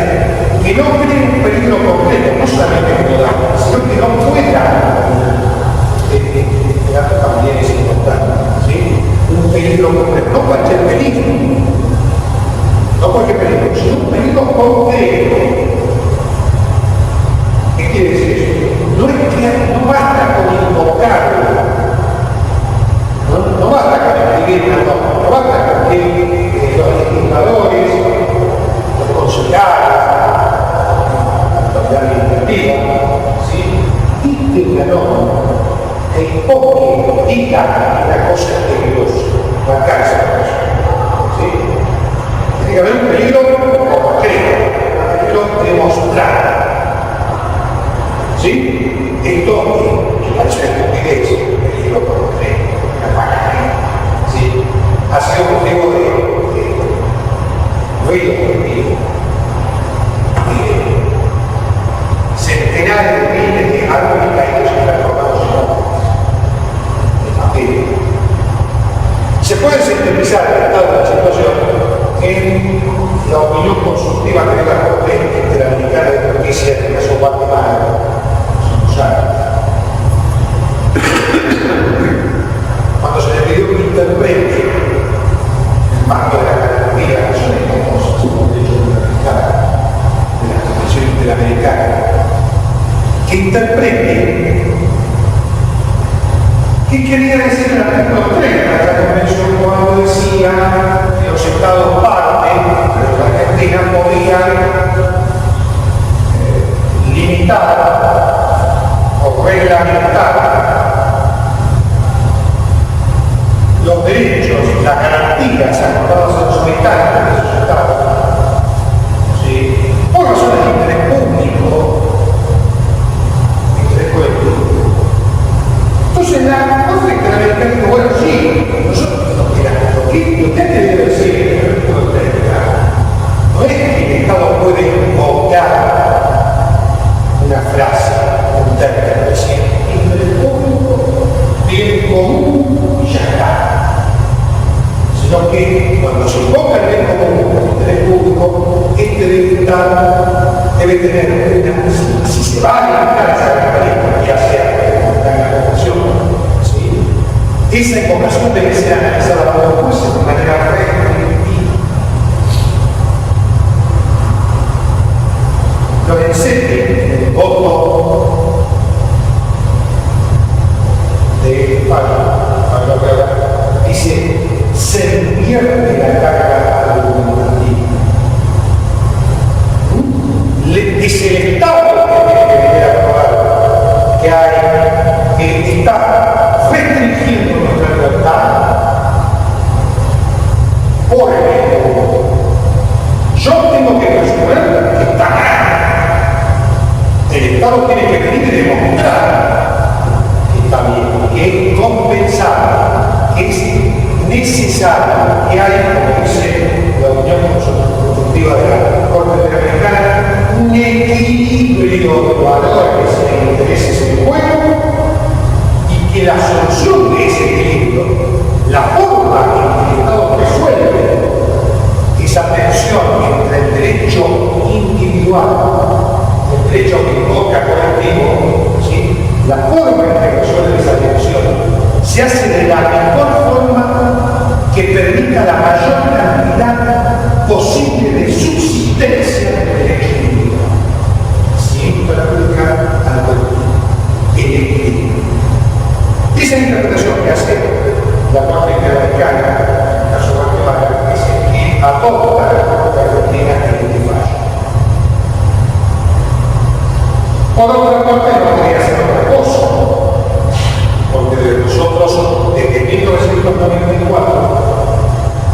[SPEAKER 3] que no cree un peligro concreto, no solamente que no da, sino que no pueda. Este dato también es importante, ¿sí? Un peligro concreto, no cualquier peligro, no cualquier peligro, sino un peligro concreto. ¿Qué quiere decir eso? No es que no basta con invocarlo, no basta con escribirlo, no basta con que los legisladores, los consejeros, la autoridad administrativa, ¿sí? Dicten una norma que invoque, diga una cosa peligrosa, no alcanza la cosa, ¿sí? Tiene que haber un peligro concreto, un peligro demostrado. ¿Sí? Entonces, que parece una estupidez, peligro concreto, una página, ¿sí? Ha sido motivo de ruido colectivo, centenares de miles de árboles caídos y transformados en papel. Se puede sintetizar el estado de la situación en la opinión consultiva que dio la Corte Interamericana de Justicia del caso Guatemala. Cuando se le pidió que interprete el marco de la garantía que son cosas como derecho fundamental de la Convención Interamericana, que interprete qué quería decir el artículo 30 de la Convención cuando decía que los Estados partes, pero la Argentina podían limitar o reglamentar los derechos, las garantías acordadas a los habitantes de esos estados, ¿sí? Por razones de interés público, interés colectivo. Entonces la Corte Interamericana dijo, bueno, sí, nosotros lo que usted debe decir en el artículo 30 no es que el Estado puede invocar una frase, un término, decir, interés público, bien común y ya está. Sino que cuando se invoca el bien común, el interés público, debe tener una, si se va a limitar esa característica, ya sea en la invocación, ¿sí? Esa invocación debe ser analizada por los jueces de manera restrictiva. Lo del CETE, el voto de Pablo Herrera, dice, se invierte la carga argumentativa. Dice el Estado que tiene que venir a probar que está restringiendo nuestra libertad por el ejemplo. Yo tengo que presuponer que está mal. El Estado tiene que venir y demostrar que está bien, que es compensable, que es necesario, que hay, como dice la opinión consultiva de la Corte Interamericana, un equilibrio de valores e intereses en juego y que la solución de ese equilibrio, la forma en que el Estado resuelve esa tensión entre el derecho individual, el derecho que invoca colectivo, ¿sí? La forma en que resuelve esa tensión se hace de la mejor forma que permita la mayor cantidad posible de subsistencia del derecho individual, sin perjudicar al colectivo, el equilibrio. Esa interpretación que hace la Corte Interamericana, en el caso de Guatemala, es que adopta la Corte Argentina en este fallo. Por otra parte, no podría ser otra cosa, porque nosotros desde 1994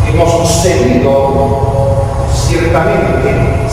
[SPEAKER 3] hemos cedido ciertamente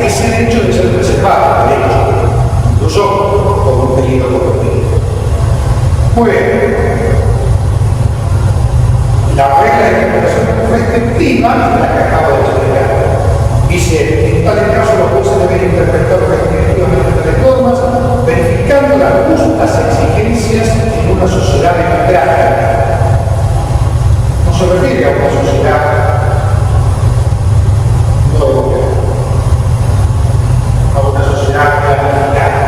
[SPEAKER 3] ese derecho de ser preservado, incluso como un peligro correctivo. Muy bien. La regla de interpretación restrictiva es la que acabo de explicar. Dice, en tales casos los jueces deben interpretar restrictivamente las normas, verificando las justas exigencias en una sociedad democrática. No se refiere a una sociedad no democrática, a una sociedad planificada,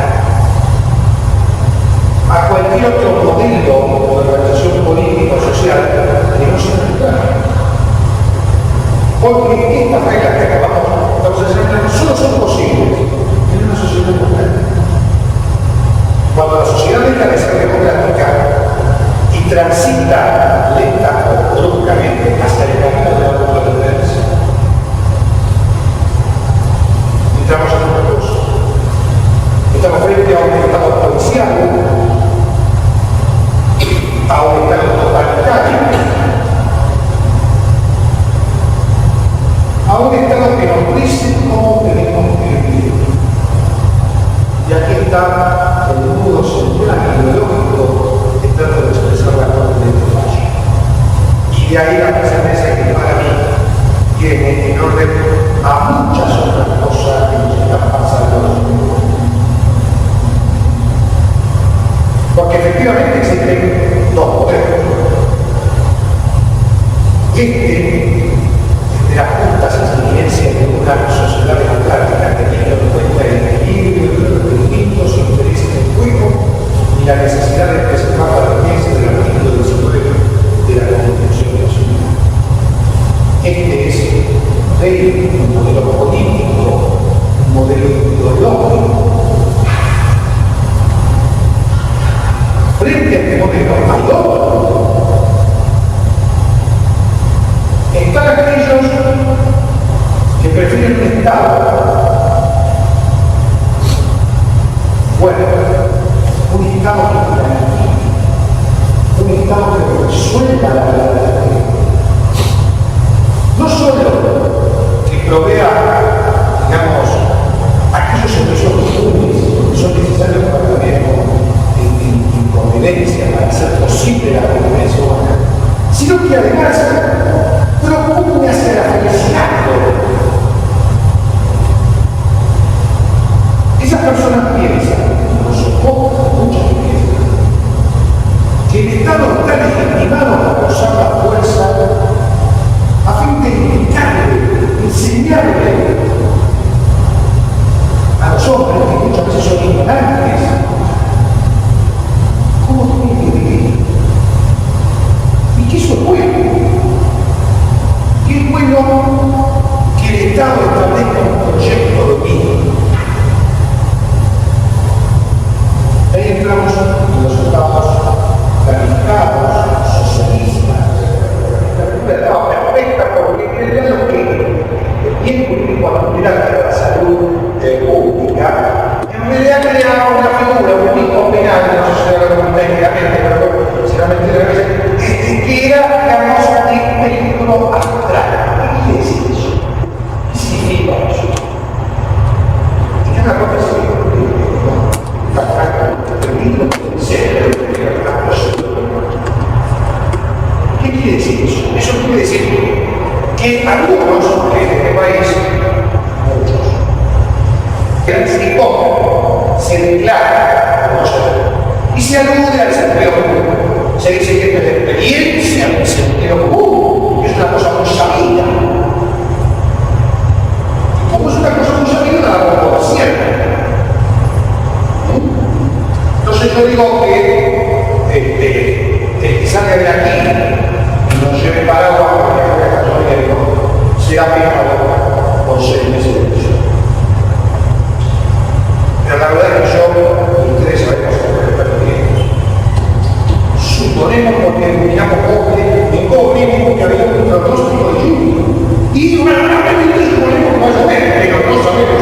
[SPEAKER 3] a cualquier otro modelo de organización política o social que no sea democrática. Porque estas reglas que acabamos de señalar solo son posibles en una sociedad democrática. Cuando la sociedad deja de ser democrática y transita lenta o bruscamente hacia el camino de la autodependencia, entramos en otra cosa. Estamos frente a un Estado policial, a un Estado totalitario, a un Estado que nos dice cómo tenemos que vivir. Y aquí está el nudo central ideológico que trata de expresar la parte de este fallo. Y de ahí la trascendencia que para mí tiene en orden a muchas otras cosas que nos están pasando en los mundo. Porque efectivamente existen dos modelos. De las justas exigencias de una sociedad democrática teniendo en cuenta el equilibrio de los distintos intereses del juego y la necesidad de preservar la riqueza del artículo 19 de la Constitución Nacional. Este es un modelo político, un modelo ideológico. Frente a este modelo hay otro. Están aquellos que prefieren un Estado fuerte, un Estado que garantiza, un Estado que resuelva la vida de la gente. No solo que provea, digamos, aquellos servicios comunes que son necesarios para vivir en convivencia, para hacer posible la convivencia humana, sino que además propone hacer la felicidad. Esas personas piensan, no son pocas, muchas piensan, que el Estado está legitimado para usar la fuerza a fin de indicarle, enseñarle a los hombres, que muchas veces son ignorantes, cómo tienen que vivir. Y que eso es bueno. Que es bueno que el Estado establezca un proyecto de vida. Ahí entramos en los estados planificados, socialistas, una etapa perfecta porque creemos que el bien político administrativo de la salud pública en realidad crea una figura, un tipo penal, no sé si lo comenté claramente, pero sinceramente lo que era, digamos, un peligro abstracto. ¿Qué quiere decir eso? ¿Qué significa eso? Y cada cosa es ¿qué quiere decir eso? Eso quiere decir que algunos en este país, muchos, el psicólogo se declara como ser y se alude al sentido común. Se dice que es de experiencia, el sentido común, es una cosa muy sabida. Y como es una cosa muy sabida, la puedo hacer. Entonces yo digo que el que salga de aquí y no lleve paraguas porque es católico será pegado por 6 meses de prisión. Pero la verdad es que yo, y ustedes sabemos suponemos porque miramos en cómo vimos que había un pronóstico de lluvia. Y realmente suponemos que va a llover, pero no sabemos.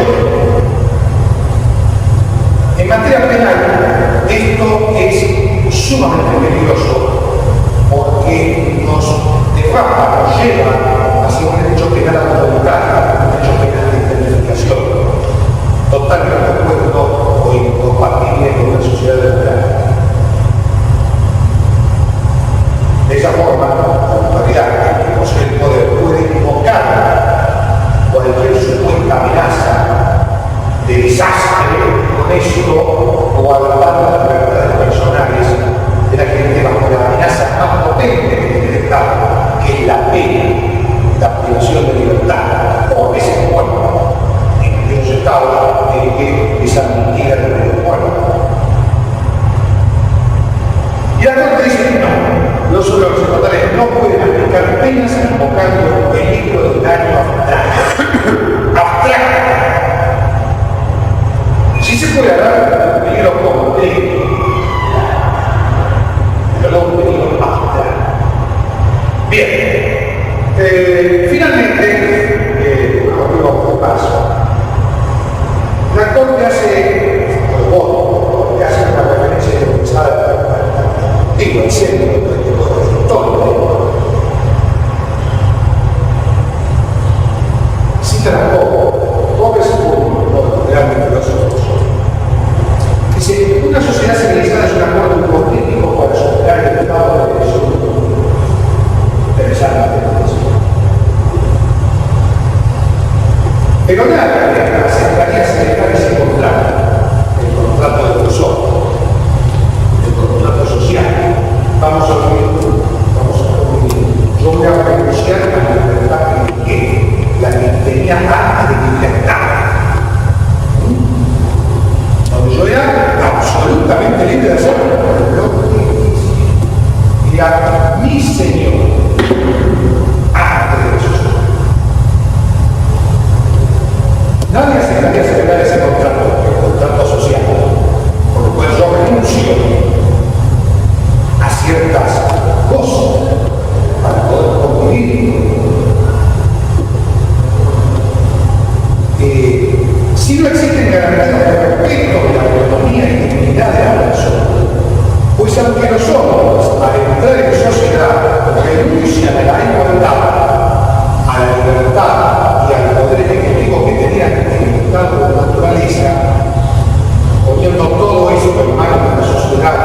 [SPEAKER 3] En materia penal, esto es sumamente peligroso porque nos defrauda, nos lleva hacia un derecho penal autoritario, un derecho penal de identificación. pena, la privación de libertad, o a veces muerte. En los estados de que esa mentira de muerte. Y la Corte dice que no, los órganos estatales no pueden aplicar penas invocando el peligro de daño abstracto. Sí se puede hablar de peligro como peligro, pero no un peligro abstracto. Bien, finalmente, un paso. La Corte hace, hace una referencia digo, el centro de todo. Cita la Bob es un gran filósofo. Dice, una sociedad civilizada es un acuerdo hipotético para superar el estado de derecho. Interesante. Pero nada que aceptaría celebrar ese contrato, el contrato de los otros, el contrato social. Vamos a vivir. Yo voy a renunciar a la libertad que la que tenía antes de que intentara. Cuando yo era absolutamente libre de hacerlo, era mi Señor antes de eso. Nadie aceptaría celebrar ese contrato, el contrato social, por lo cual yo renuncio a ciertas cosas para poder convivir. Si no existen garantías de respeto de la autonomía y dignidad de la persona, pues aunque los hombres, al entrar en sociedad, renuncian a la igualdad, a la libertad y al poder ejecutivo que tenían ejecutado de la naturaleza, poniendo todo eso en manos de la sociedad,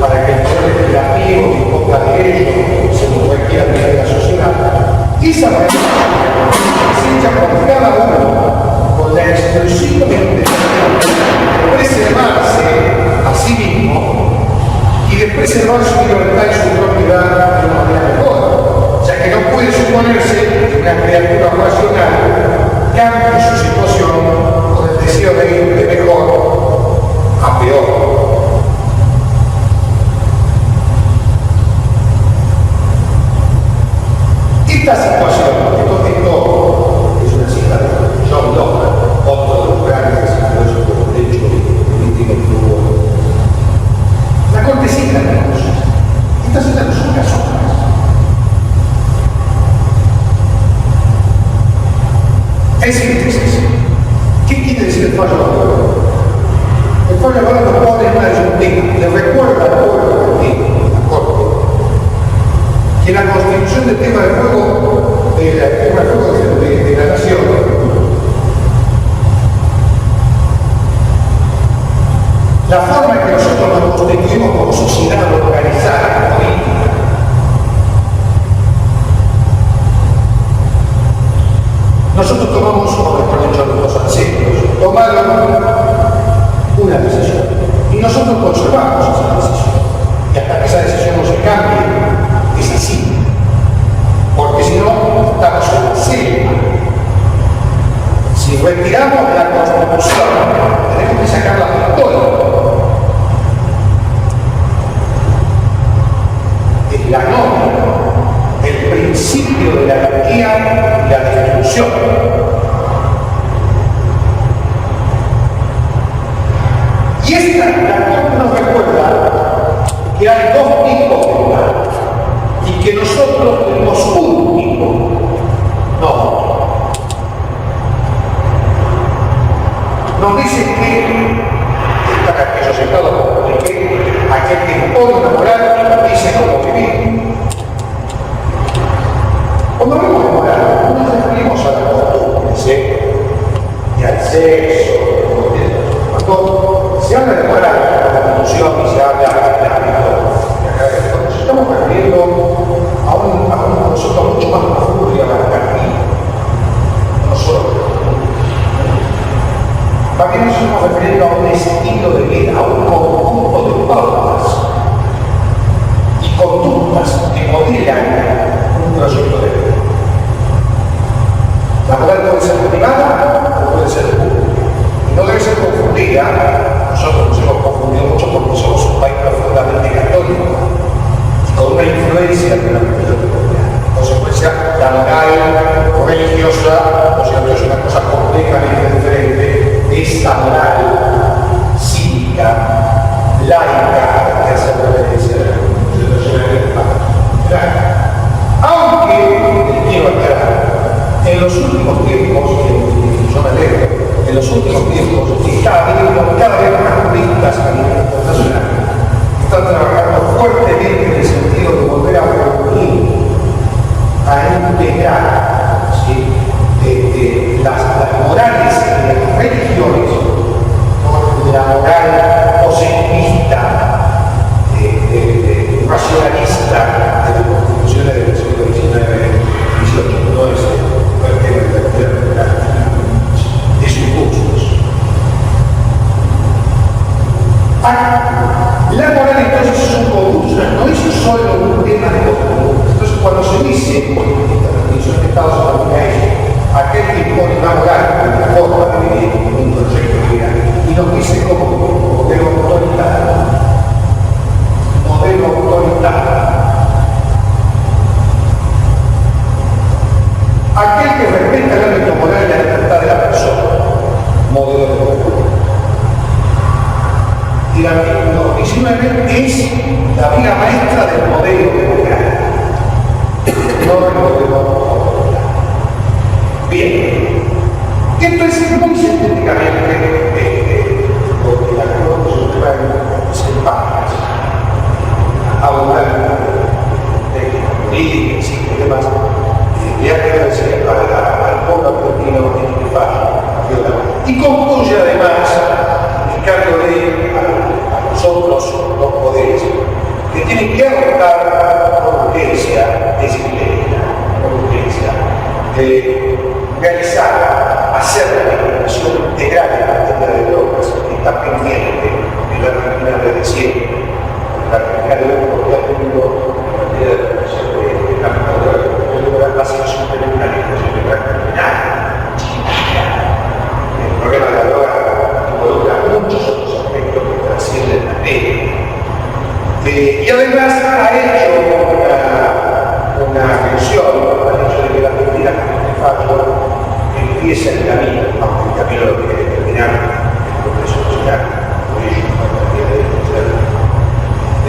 [SPEAKER 3] para que el poder legislativo disponga de ello, se lo requiera de la sociedad, esa manera se echa por cada uno con la exclusiva de preservarse a sí mismo y de preservar su libertad y su propiedad de una manera mejor, ya que no puede suponerse que una criatura racional cambie su situación con el deseo de ir de mejor a peor. Esta situación, esto es una cita de John Locke, otro de los grandes filósofos del derecho político que hubo. La Corte cita las cosas. Estas citas no son casuales. Es síntesis. ¿Qué quiere decir el fallo laboral? El fallo laboral nos pone en una disyuntiva, le recuerda al pueblo argentino, la Corte, que la constitución del tema de fuego de la nación la forma en que nosotros nos constituimos como sociedad organizada, política, nosotros tomamos, como han hecho los ancestros, tomaron una decisión y nosotros conservamos esa decisión y hasta que esa decisión no se cambie es así, porque si no, estamos en la selva. Si retiramos la Constitución, tenemos que sacar la pistola. Es la norma, el principio de la anarquía y la destrucción. Y esta, la Corte nos recuerda que hay dos tipos de humanos y que nosotros tenemos un tipo, no. Nos dice que están aquellos estados de que aquel que impone una moral dice cómo vivir. Cuando hablamos de moral, no nos referimos a la costumbre, ni al sexo, cuando se habla de moral, de la Constitución y se habla de ámbito, nos estamos refiriendo a un concepto mucho más profundo y abarcativo. religiosa, o sea, es una cosa completamente diferente, de esta moral cívica, laica, que hace referencia a la situazione del padre. Aunque, quiero aclarar, en los últimos tiempos, yo me alegro, en los últimos tiempos está habiendo cada vez más turistas a nivel internacional que están trabajando fuertemente en el sentido de volver a reunir, a integrar, ¿sí? las morales de las religiones con la moral positivista, racionalista de las constituciones del siglo XIX y XVIII. No es el tema de sus cursos. La moral entonces es un conjunto, no es solo un tema de costumbre. Entonces cuando se dice en la definición de Estados Unidos, aquel que impone una moral, una forma de vivir, un proyecto de vida, y nos dice como modelo autoritario. Modelo autoritario. Aquel que respeta el ámbito moral y la libertad de la persona. Modelo de gobierno. Y el artículo 19 es la vía maestra del modelo democrático, no del modelo autoritario. Bien, esto es muy sintéticamente porque la Constitución se páginas, abundar políticas y demás, y ha quedado decir al pueblo argentino en que falla. Y concluye además indicándole a nosotros los poderes que tienen que adoptar con urgencia disciplina, con urgencia realizar, hacer la regulación integral en materia de drogas que está pendiente en la Argentina desde siempre. La Argentina debe porque ha tenido en materia de regulación de la droga la situación penal y la situación criminal. El problema de la droga involucra muchos otros aspectos que trascienden la ley. Y además ha hecho una mención al hecho de que la Argentina empieza el camino, aunque el camino lo quiere terminar el Congreso Nacional, por ello,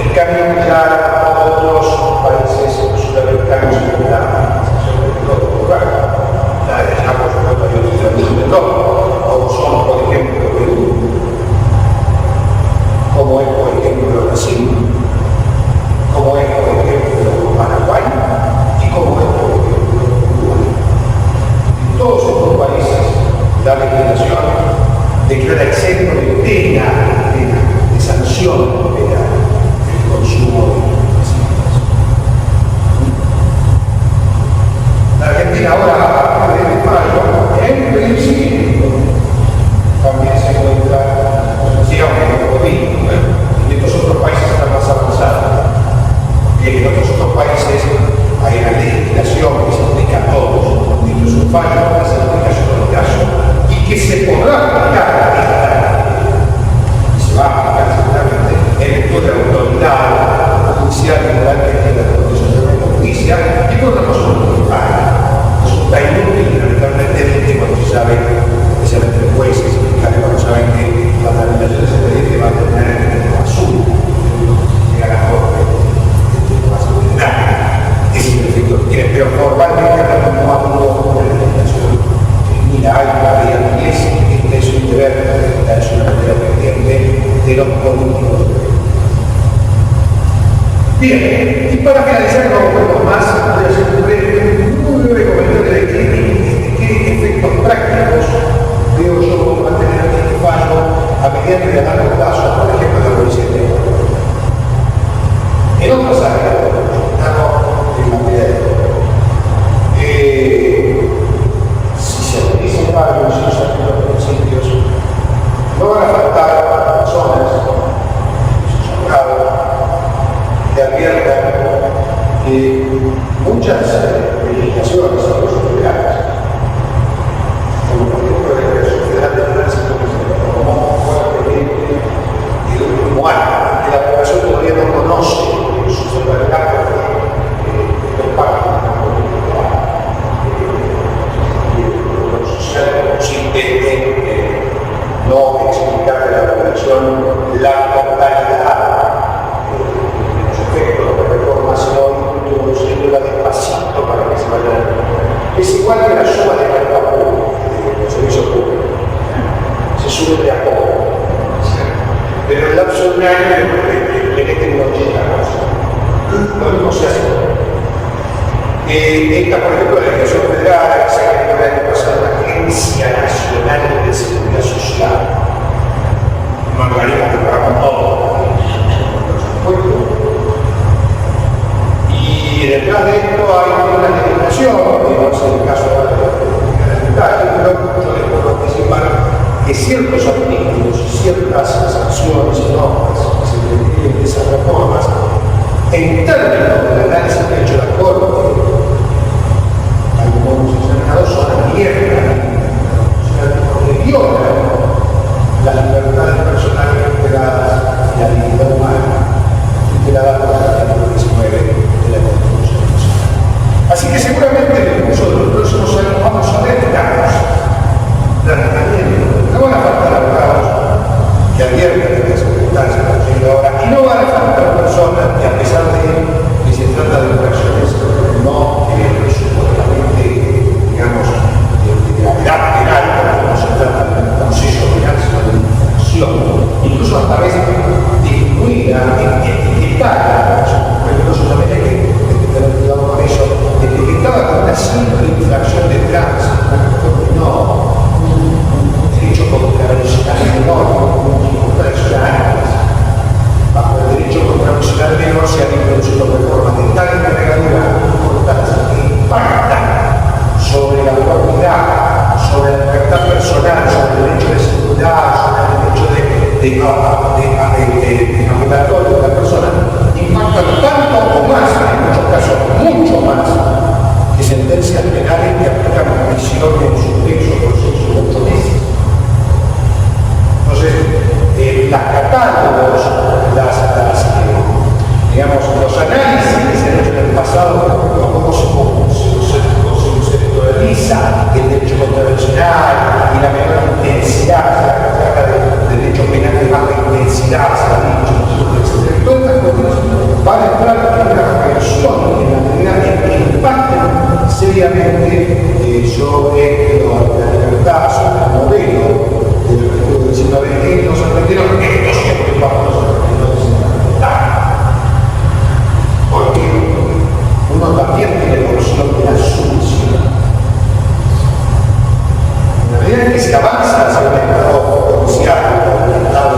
[SPEAKER 3] el camino ya a otros países sudamericanos en la organización del globo rural, la de allá por supuesto hay otros del globo, como son por ejemplo Perú, como es por ejemplo Brasil, como es por ejemplo Paraguay y como es por ejemplo Uruguay. En todos estos países la legislación declara exento de pena, de sanción penal, el consumo de estupefacientes. La Argentina ahora, a partir de mayo, en principio, también se encuentra, digamos, en el COVID, y estos otros países están más avanzados. Y en otros países hay una legislación que se aplica a todos, incluso un fallo que se aplica sobre el caso, y que se podrá aplicar y se va a aplicar seguramente en virtud de la autoridad judicial y moral que tiene la Constitución de Justicia y por otra cosa resulta inútil lamentablemente cuando se sabe, especialmente los jueces y fiscales, cuando saben que la tramitación de ese expediente va a terminar en el azul, llega a la corte. Es un efecto que tiene, pero formalmente no ha habido una legislación ni la hay todavía, y este es un deber, es una tarea pendiente de los políticos. Bien, y para finalizar no podemos más, voy a hacer un breve comentario de qué efectos prácticos veo yo como va a tener este fallo a mediano y a largo plazo, por ejemplo, de la provincia de Ecuador. En otras áreas, en materia de si se realizan varios y se hacen los principios, no van a faltar personas, sus abogados, que adviertan que muchas legislaciones son legales, como por ejemplo la Declaración Federal de Tránsito, que se tomó fuertemente y del último año, que la población todavía no conoce sus supermercados de los parques es igual que la suma de la los servicios públicos. Se sube de a poco. Pero el lapso de un año le meten una 80 cosas. Lo mismo se hace. Esta, por ejemplo, la Dirección Federal, que se ha creado el año pasado, la Agencia Nacional de Seguridad Social, un organismo que paga todo, por supuesto. Y detrás de esto hay una legislación, que no es el caso de la pero yo les puedo anticipar que ciertos artículos, ciertas sanciones y normas que se requieren de esas reformas, en términos del análisis que ha hecho la Corte, algunos examinados son abiertas, porque violan las libertades personales tuteladas y la dignidad humana tutelada por el artículo 19 de la Constitución Nacional. Así que seguramente en el curso de los próximos años vamos a ver cambios, tratamientos. No van a faltar abogados que advierten de las circunstancias que han tenido ahora, y no van a faltar personas que, a pesar de que se trata de infracciones no supuestamente, digamos, de gravedad penal, porque no se trata de un proceso penal, sino de infracción, incluso a través de incluida, etiquetada, no solamente hay que tener cuidado con eso, etiquetada con una simple infracción de tránsito, no. Derecho contra la velocidad menor, bajo el derecho contra la velocidad menor se han introducido reformas de tal envergadura importancia que impactan sobre la propiedad, sobre la libertad personal, sobre el derecho de seguridad, sobre el derecho de ambulatorio de la persona, impactan tanto o más, en muchos casos mucho más, que sentencias penales que aplican prisión en su derecho por 6 u 8 meses. Entonces, las catálogos, digamos, los análisis que se han hecho en el pasado, cómo se conceptualiza el derecho contravencional y la menor intensidad, se trata de derecho penal de baja intensidad, se ha dicho, etc. Todas estas cuestiones van a entrar en una reacción en la medida en que impacten seriamente sobre la libertad, sobre el modelo del artículo 19 que nos aprendieron estos siempre para los artículos de porque uno también tiene noción de la sumisión. En la medida en que se avanza hacia un estado policial, un estado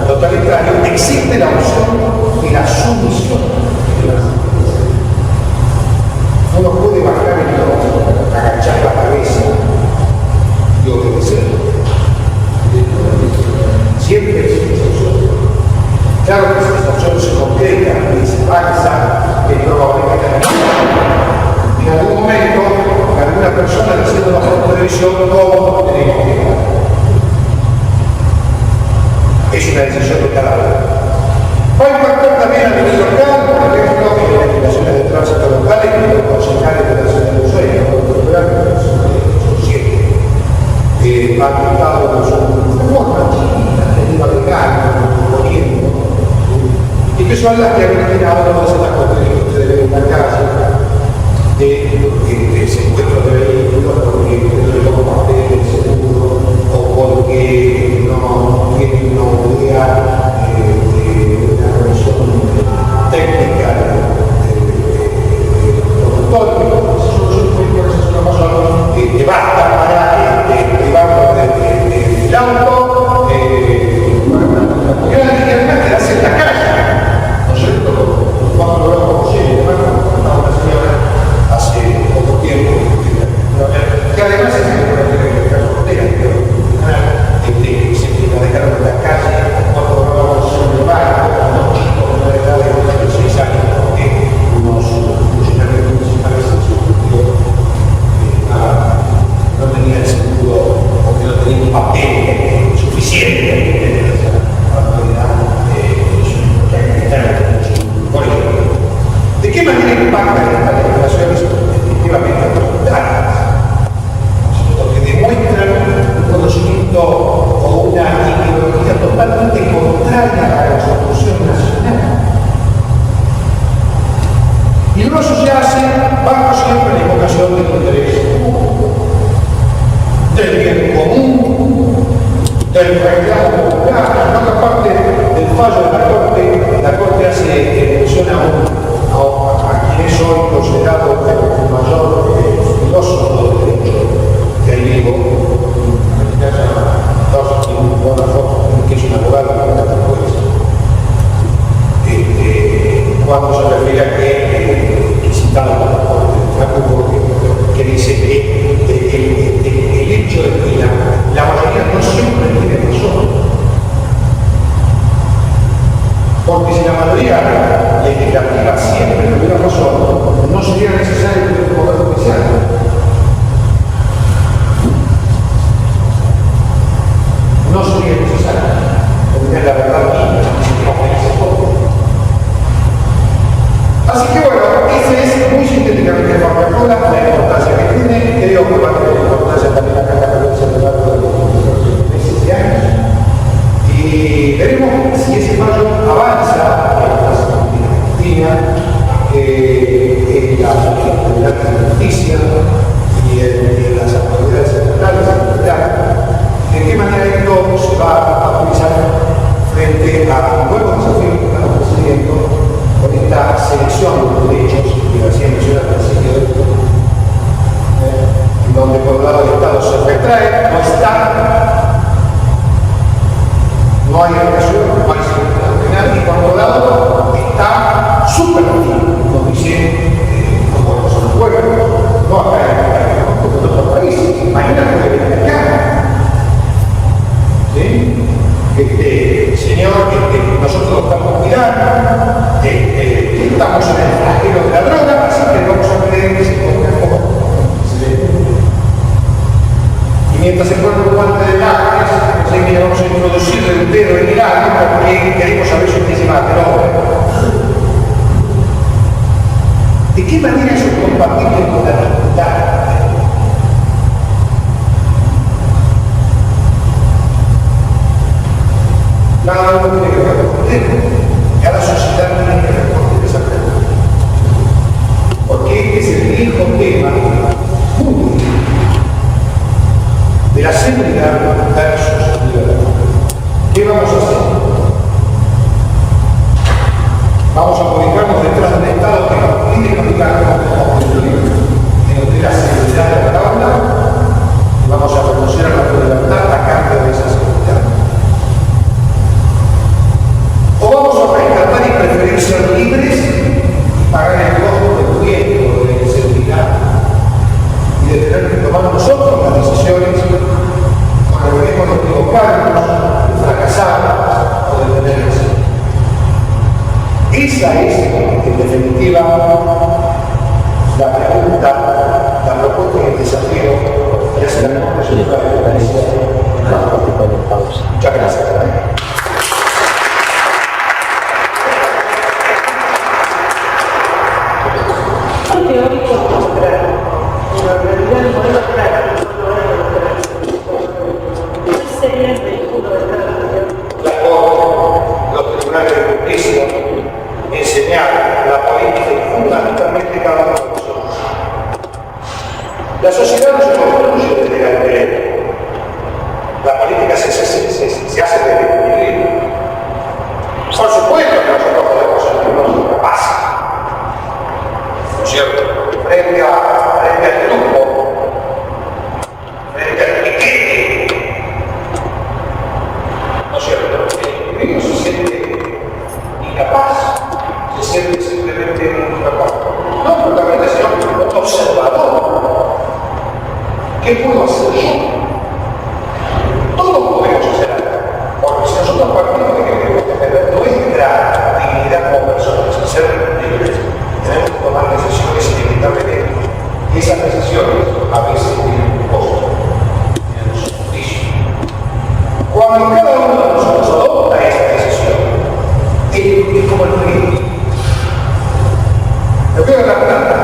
[SPEAKER 3] totalitario, existe la opción de la sumisión. Uno puede bajar el tono, agachar la cabeza y obedecer. Siempre existe esa opción. Claro que esa opción se concreta y se avanza, es probable que en algún momento alguna persona diciendo bajo televisión cómo tenemos que estar. Es una decisión de cada uno. Va a impactar también a nivel local, por ejemplo, en las legislaciones de tránsito locales que los concejales de la ciudad de Buenos son 7. Han aplicado reformas chiquitas, deriva de cargo, poniendo, y que son las que han generado todas estas cuestiones que ustedes ven en la calle, de secuestro de vehículos porque no le toman papeles seguro, o porque no tienen una idea de una revisión técnica del productor, que basta para privarlo del auto, y además quedarse en la calle, ¿no es cierto? La sociedad no se construye desde la violencia. La política se hace desde el equilibrio. Por supuesto que nosotros podemos sentirnos capaces, ¿no es cierto? Frente al grupo, frente al piquete, ¿no es cierto? El individuo se siente incapaz, se siente simplemente incapaz. No protagonista, sino un observador. ¿Qué puedo hacer yo? Todos podemos hacer algo, porque si nosotros partimos de que tenemos que defender nuestra dignidad como personas, y ser libres, tenemos que tomar decisiones inevitablemente. Y esas decisiones a veces tienen un costo, tienen un sacrificio. Cuando cada uno de nosotros adopta esa decisión, es como el río. Lo que la planta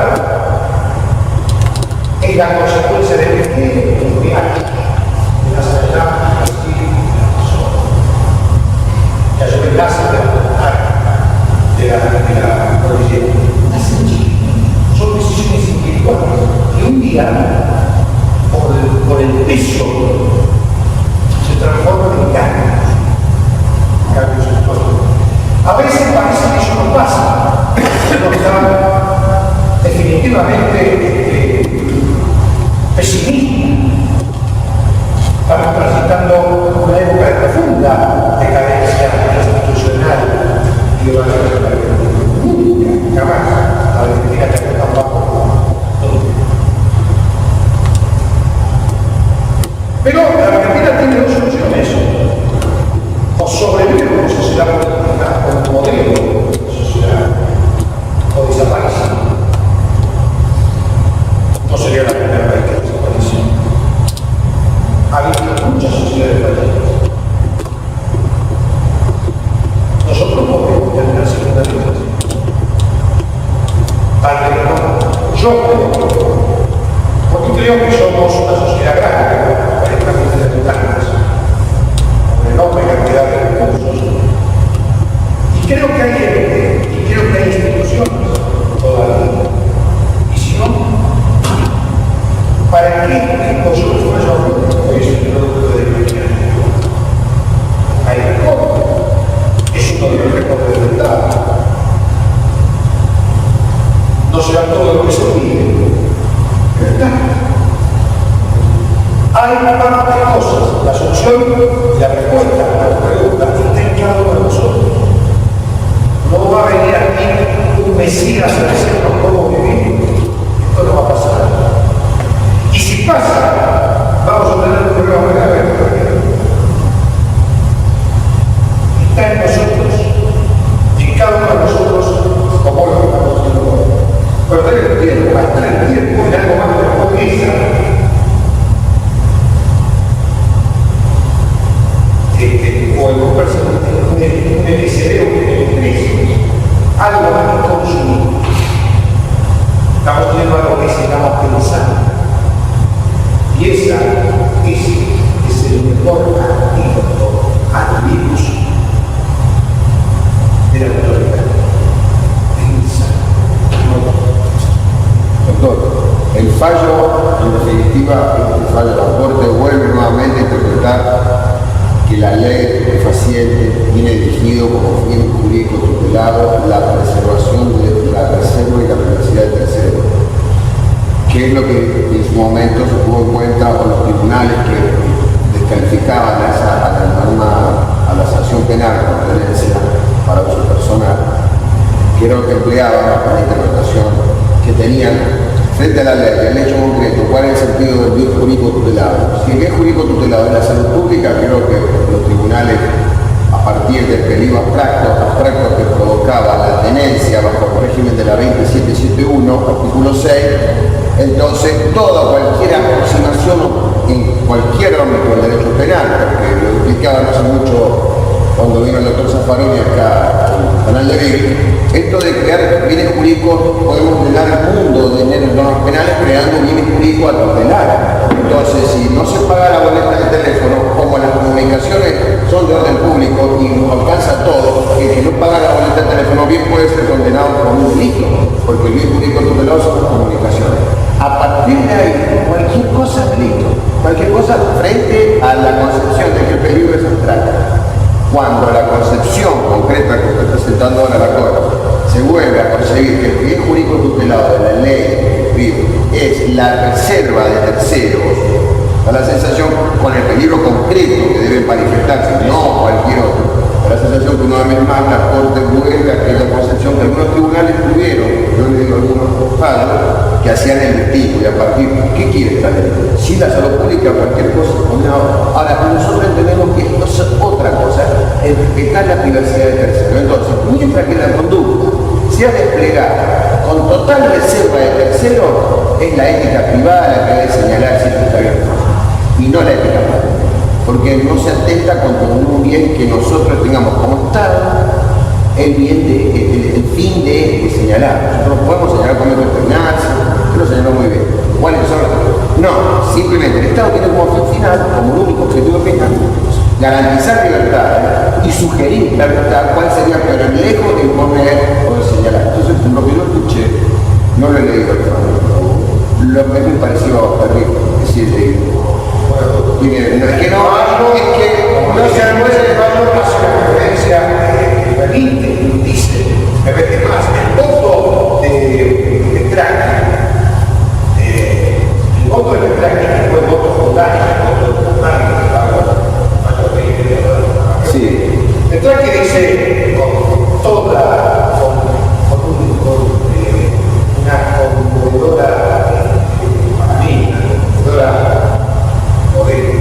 [SPEAKER 3] es la consecuencia de que un viaje de la sanidad así que a su vez nace de la cordillera. Nace en Chile. Son decisiones individuales que un día, por el peso, se transforman en cambios históricos. A veces parece que eso no pasa, pero está definitivamente pesimista. Estamos transitando una época de profunda decadencia institucional y de valores de la República. Jamás la Argentina que está abajo. Pero la Argentina tiene dos soluciones. O sobrevive como sociedad política, como modelo de sociedad, o desaparece. No sería la primera vez que desaparece. Ha habido muchas sociedades fallidas. Nosotros no podemos tener la segunda vez. Tal vez no. Yo creo, porque creo que somos una sociedad grande, prácticamente de habitantes, con enorme cantidad de recursos. Y creo que hay gente, y creo que hay instituciones todavía. Y si no, ¿para qué nosotros vayamos a es un producto de crecimiento? Hay recorte. Es uno de los recortes del Estado. No será todo lo que se pide, ¿verdad? Hay una parte de cosas. La solución y la respuesta a la pregunta está en cada uno de nosotros. No va a venir aquí un Mesías a decirnos cómo vivir. Esto no va a pasar. Y si pasa, vamos a tener un problema muy grave. Está en nosotros, en cada uno de nosotros, como lo que estamos haciendo hoy. Perder el tiempo, gastar el tiempo en algo más de la pobreza. O en comprarse un LCD o un precio, algo más que consumir. Estamos viendo algo que se llama pensando. Y ese es el mejor antídoto al virus de la autoridad.
[SPEAKER 1] Doctor, el fallo, en definitiva, el fallo de la Corte vuelve nuevamente a interpretar que la ley estupefaciente tiene dirigido como fin jurídico tutelado la preservación de la reserva y la privacidad del tercero, que es lo que en su momento se tuvo en cuenta con los tribunales que descalificaban a la sanción penal con tenencia para uso personal, que era lo que empleaban para la interpretación que tenían frente a la ley, el hecho concreto. ¿Cuál es el sentido del bien jurídico tutelado? Si el bien jurídico tutelado es la salud pública, creo que los tribunales, a partir del peligro abstracto que provocaba la tenencia bajo el régimen de la 2771, artículo 6, entonces cualquier aproximación en cualquier ámbito del derecho penal, porque lo explicaba no hace mucho cuando vino el doctor Zaffaroni acá al canal de Vic, esto de crear bienes jurídicos, podemos llenar el mundo de normas penales creando bienes jurídicos a tutelar. Entonces, si no se paga la boleta de teléfono, como las comunicaciones son de orden público y nos alcanza a todos, el que no paga la boleta de teléfono bien puede ser condenado por un delito, porque el bien jurídico tutelado son las comunicaciones. A partir de ahí, cosa, listo. Cualquier cosa frente a la concepción de que el peligro es abstracto. Cuando la concepción concreta que está presentando ahora la Corte se vuelve a conseguir que el bien jurídico tutelado de la ley es la reserva de terceros, da la sensación, con el peligro concreto que debe manifestarse, no cualquier otro, da la sensación que una vez más la Corte vuelve a aquella concepción que algunos tribunales tuvieron, yo le digo algunos padres, que hacían el tipo y a partir, ¿qué quiere esta ley? Si la salud pública, cualquier cosa, no. Ahora, nosotros entendemos que esto es otra cosa, es respetar la privacidad de terceros. Entonces, mientras que la conducta sea desplegada con total reserva de terceros, es la ética privada la que debe señalar si esto está bien y no la ética pública, porque no se atenta contra un bien que nosotros tengamos como Estado, el fin de señalar. Nosotros podemos señalar cómo gobernarse, usted lo señaló muy bien. ¿Cuáles son los? No, simplemente el Estado tiene como fin final, como un único objetivo final, garantizar libertad y sugerir la libertad, cuál sería, pero lejos de imponer o de señalar. Entonces, lo que yo escuché, no lo he leído, lo que me pareció terrible, es decir, es que no se puede hacer referencia dice, me vete más, el voto de Draghi, el voto de Draghi fue el voto fundamental, sí. El Draghi dice con toda, con una conmovedora, para mí, una conmovedora modelo,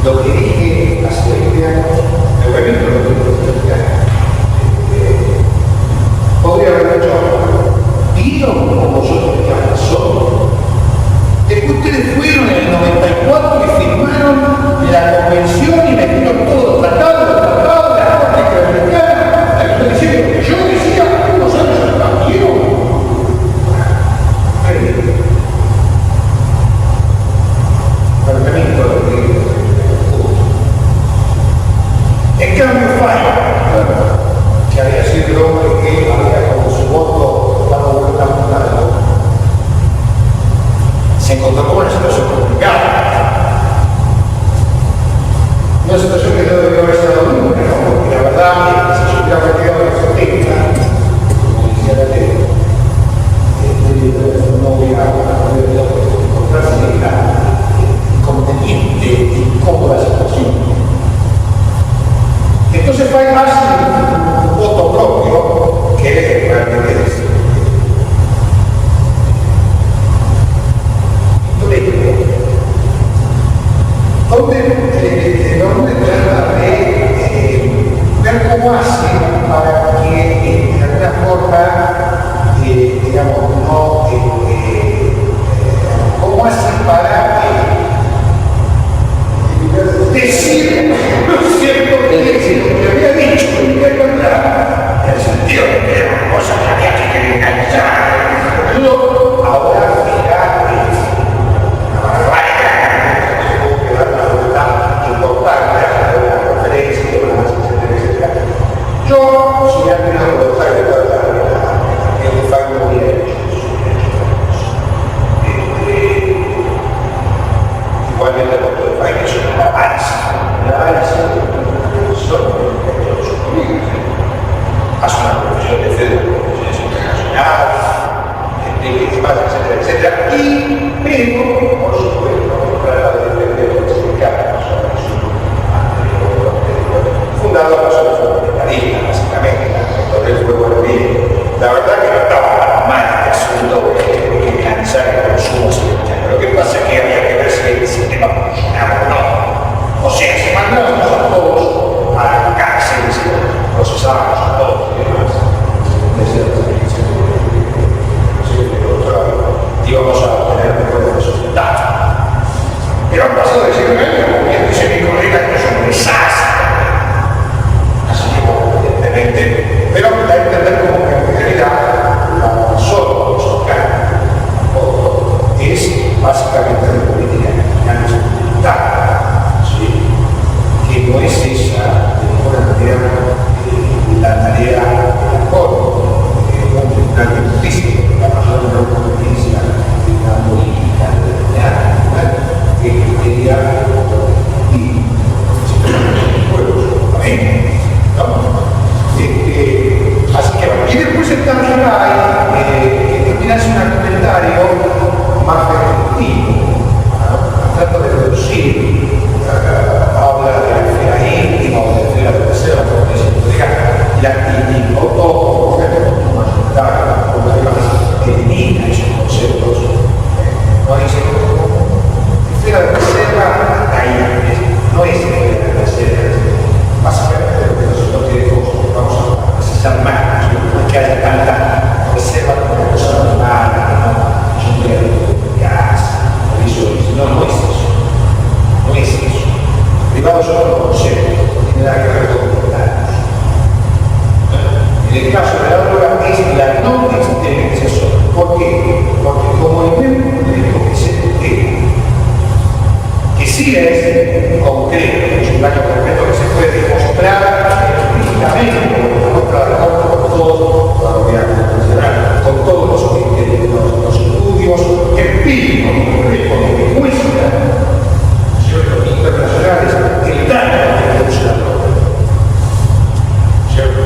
[SPEAKER 1] lo que dije hace 20 años, me repito lo que dije hace 20 años, podría haber dicho, ¿vieron como yo tenía razón? Es que ustedes fueron en el 94 y firmaron la convención y metieron todo tratado, la Corte Interamericana, la que estoy diciendo que yo decía hace unos años también. En cambio falla, que había sido el hombre que había como su voto dado vuelta a un lado, se encontró con una situación complicada. Una situación que no debió haber sido nunca, ¿no? Porque la verdad, si yo hubiera metido en los 70, como decía la ley, no hubiera encontrarse inconveniente y cómoda situación. Entonces fue más un voto propio que realmente es. Yo le digo, ¿dónde trata de ver cómo hace para que de alguna forma, digamos, no, cómo hace para decir, ¿no es cierto? Que había dicho que había encontrado, en el sentido de que era una cosa que había que criminalizar, ahora mira, una barbaridad, que se puede quedar la verdad.
[SPEAKER 3] sí es concreto, es un daño concreto que se puede demostrar explícitamente con todos los estudios empíricos que demuestran internacionales el daño que produce la droga. ¿Cierto?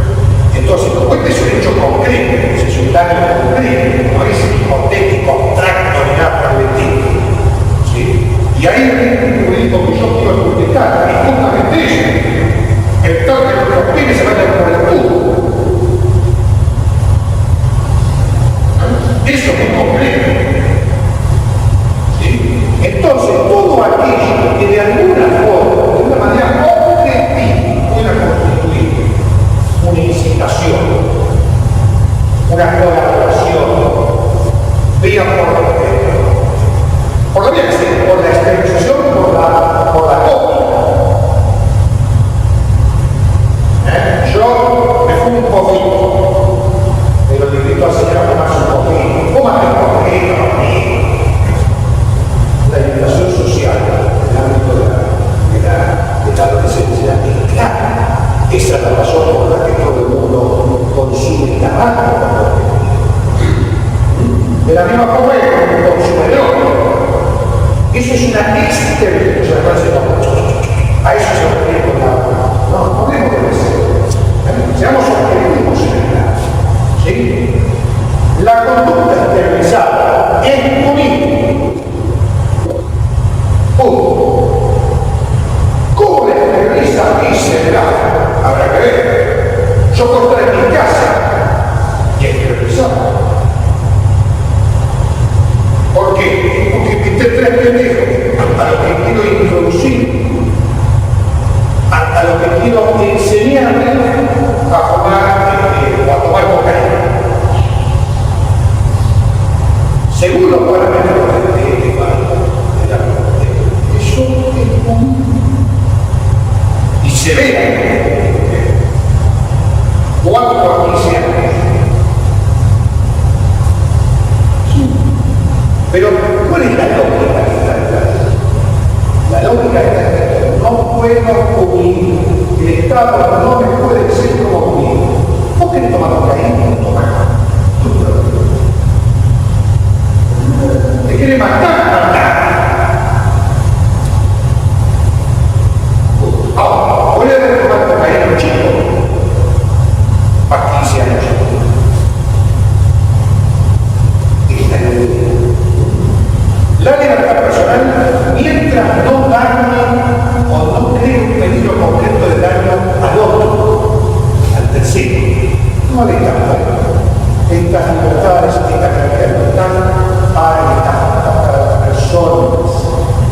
[SPEAKER 3] Entonces, como este es un hecho concreto, es un daño concreto, no es hipotético, abstracto ni nada por el estilo. ¿Sí? Y ahí el jurídico que yo quiero explicar es justamente eso. El tal que los pibes se vayan por el tubo. Eso es concreto. ¿Sí? Entonces, todo aquello que de alguna forma, de una manera objetiva, pueda constituir una incitación, una colaboración, vía por la vía que sea, por la exteriorización, por la copia. Yo me fumo un poquito, pero le invito al señor a tomarse un poquito. Cómate un poquito, amigo. La invitación social en el ámbito de la adolescencia es clara. Esa es la razón por la que todo el mundo consume tabaco. De la misma forma que consume droga. Eso es una exteriorización. A eso se refiere con la... No, hablemos de eso. Seamos objetivos en el caso. ¿Sí? La conducta exteriorizada es punible. ¿Cómo la exterioriza visceral? Habrá que ver. Yo corté en mi casa y exteriorizado. ¿Por qué? Porque pinté tres pendejos a lo que quiero introducir, a lo que quiero enseñarles a fumar o a tomar cocaína. Según los parámetros de eso es común. Y se ve 4 a 15 años. Pero, ¿cuál es la lógica que está detrás? La lógica está detrás. No puedo punir. El Estado no me puede decir cómo punir. ¿Vos querés tomar cocaína? No tomás. ¿Te quiere matar? Ahora, voy a ver tomar cocaína un chico. A 15 años. Esta es la lógica. La libertad personal, mientras no dañe o no cree un peligro concreto de daño al otro, al tercero, no le encanta. Estas libertades, estas libertades para el Estado, para las personas,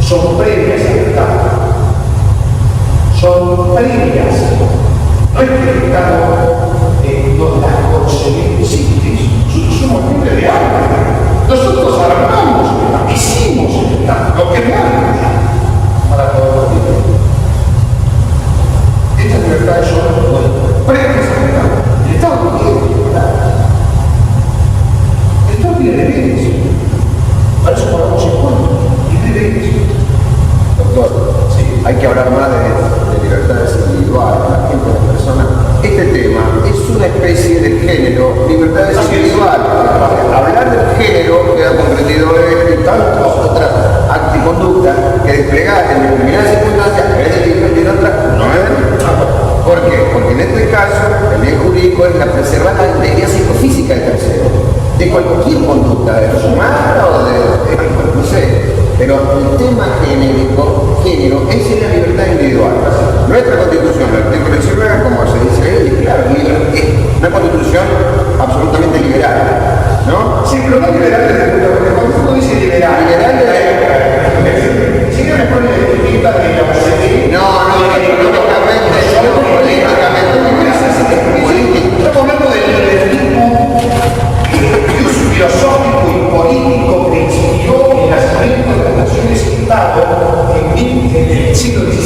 [SPEAKER 3] son previas al Estado. Son previas. No es que el Estado nos las concede, existe. Nosotros somos libres de hambre. Nosotros armamos, hicimos el Estado, lo que creamos para todos los días. Estas libertades son previas al Estado. El Estado no tiene libertad. El Estado tiene deberes. Para eso pagamos impuestos. Tiene deberes.
[SPEAKER 1] Doctor, sí, hay que hablar más de libertades individuales, la gente, la persona. Este tema es una especie de género, libertades individuales. Hablar del género queda comprendido en tantas otras actos y conductas que desplegar en determinadas circunstancias en otras no es delito. ¿Por qué? Porque en este caso el bien jurídico es la preservar la integridad psicofísica del tercero, de cualquier conducta, de fumar o de no sé. Pero el tema género es la libertad individual. Nuestra Constitución, el artículo 19, como se dice ahí, claro, es una Constitución absolutamente liberal, ¿no?
[SPEAKER 3] Sí, pero no liberal desde el punto de vista, cuando uno dice liberal, si no le pone la etiqueta de la mayoría.
[SPEAKER 1] No, económicamente, políticamente.
[SPEAKER 3] Estamos hablando del liberalismo filosófico y político que inspiró el nacimiento de las naciones-Estado en el siglo XIX.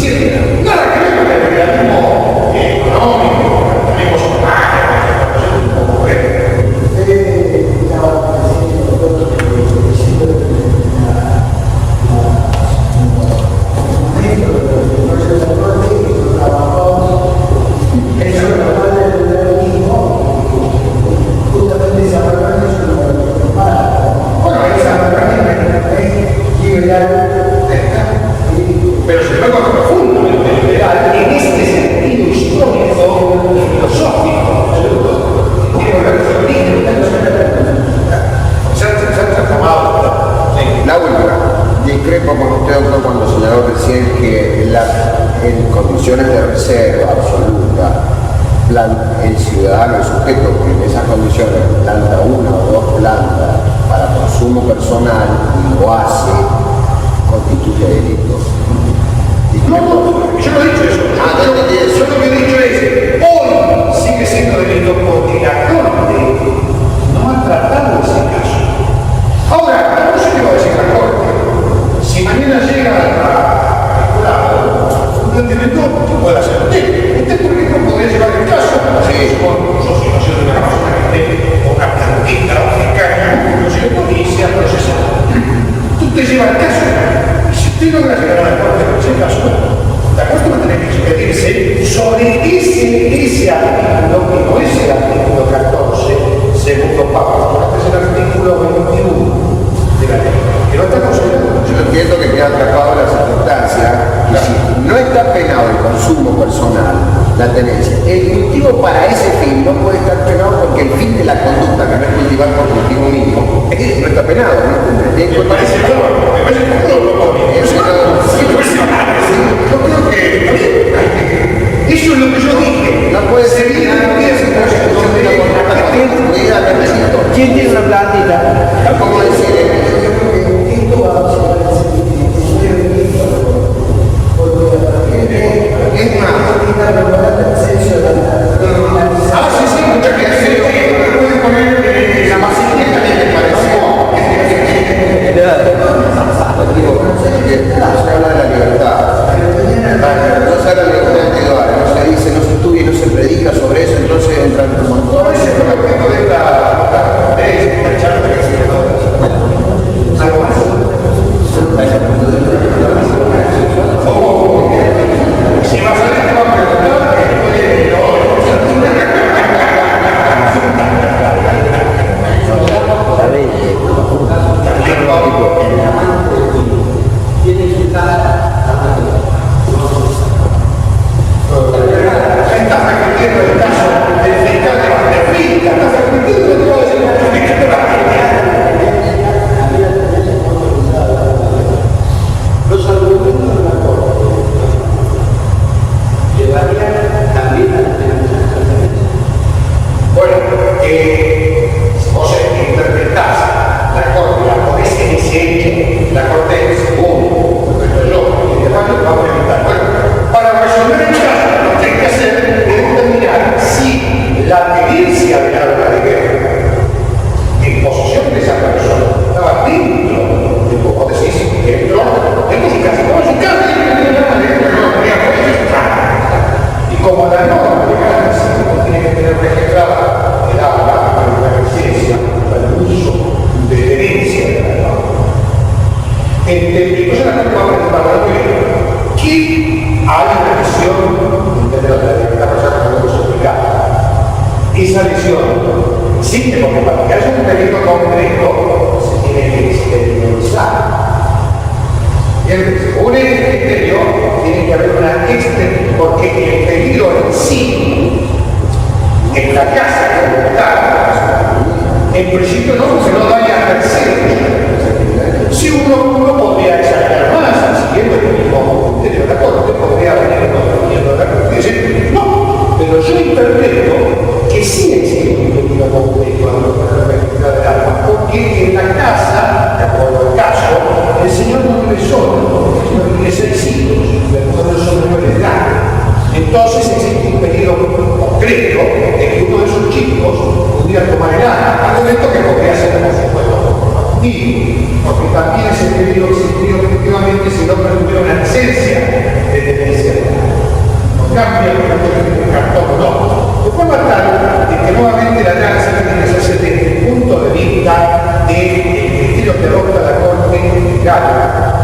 [SPEAKER 1] mencionado recién que en condiciones de reserva absoluta, el ciudadano, el sujeto que en esas condiciones planta una o dos plantas para consumo personal y lo hace, constituye delito.
[SPEAKER 3] No, yo no he dicho eso. Yo lo que he dicho es, hoy sigue siendo delito porque la Corte no ha tratado ese caso. Ahora, no sé qué va a decir la Corte. Si mañana llega al jurado, un planteamiento que pueda hacer usted por ejemplo podría llevar el caso, con situación de una persona que esté con una plantita o cercana, ¿no es cierto? Y sea procesada. Usted lleva el caso. Si logra llegar a la Corte con ese caso, la Corte va a tener que expedirse sobre ese artículo, que no es el artículo 14, segundo párrafo, es el artículo 21 de la ley. Que no está considerado.
[SPEAKER 1] Yo entiendo que queda atrapado en la circunstancia, y si no está penado el consumo personal, la tenencia. El cultivo para ese fin no puede estar penado porque el fin de la conducta, que no es cultivar por cultivo mínimo, no está penado, ¿no?
[SPEAKER 3] Me parece que yo creo que eso es lo que yo dije.
[SPEAKER 1] No puede ser que
[SPEAKER 4] ¿Quién tiene una plantita?
[SPEAKER 1] ¿cómo decir? Es más,
[SPEAKER 3] sí, mucha gente puede poner la masita que le pareció.
[SPEAKER 1] no se habla de la libertad. No se habla de la libertad individual, no se dice, no se estudia y no se predica sobre eso, entonces entran en un montón.
[SPEAKER 3] No, ese fue el objeto de la charla que se dio. ¿Algo más? Si vas a ver, te va a preguntar,
[SPEAKER 4] Los argumentos de la Corte llevarían también a la penalización.
[SPEAKER 3] bueno, si vos interpretás la Corte, la ponés en ese hecho, la Corte según yo, y después lo vamos a preguntar. Bueno, para resolver el caso, lo que hay que hacer es determinar si la tenencia de arma de guerra en posesión de esa persona estaba dentro de, como decís, dentro de su casa. Como su casa tiene una arma de guerra, no podría poder registrar. Y como la norma legal tiene que tener registrada el arma para la residencia, para el uso de tenencia de la arma. Entonces la Corte va a preguntar, ¿qué hay una lesión de la libertad personal que no es obligada? Esa lesión existe porque para que haya un delito concreto se tiene que exteriorizar. Bien, según el criterio tiene que haber una exterioridad, porque el peligro en sí, en la casa como tal, en principio no, porque no daña a terceros. Si uno podría exagerar más, siguiendo el mismo criterio de la Corte, podría venir de la Corte y decir, no, pero yo interpreto que sí existe un peligro concreto para la registrada del arma, porque en la casa, de acuerdo al caso, el señor no vive solo, el señor tiene 6 hijos, y algunos de esos menores de edad. Entonces existe un peligro concreto de que uno de esos chicos pudiera tomar el arma, argumento que podría ser por supuesto y porque también ese peligro existiría efectivamente si no permitiera una licencia de tenencia de arma. No cambia el cartón o no. De forma tal de que nuevamente la análisis tiene que hacerse desde el punto de vista del criterio que adopta la Corte legal,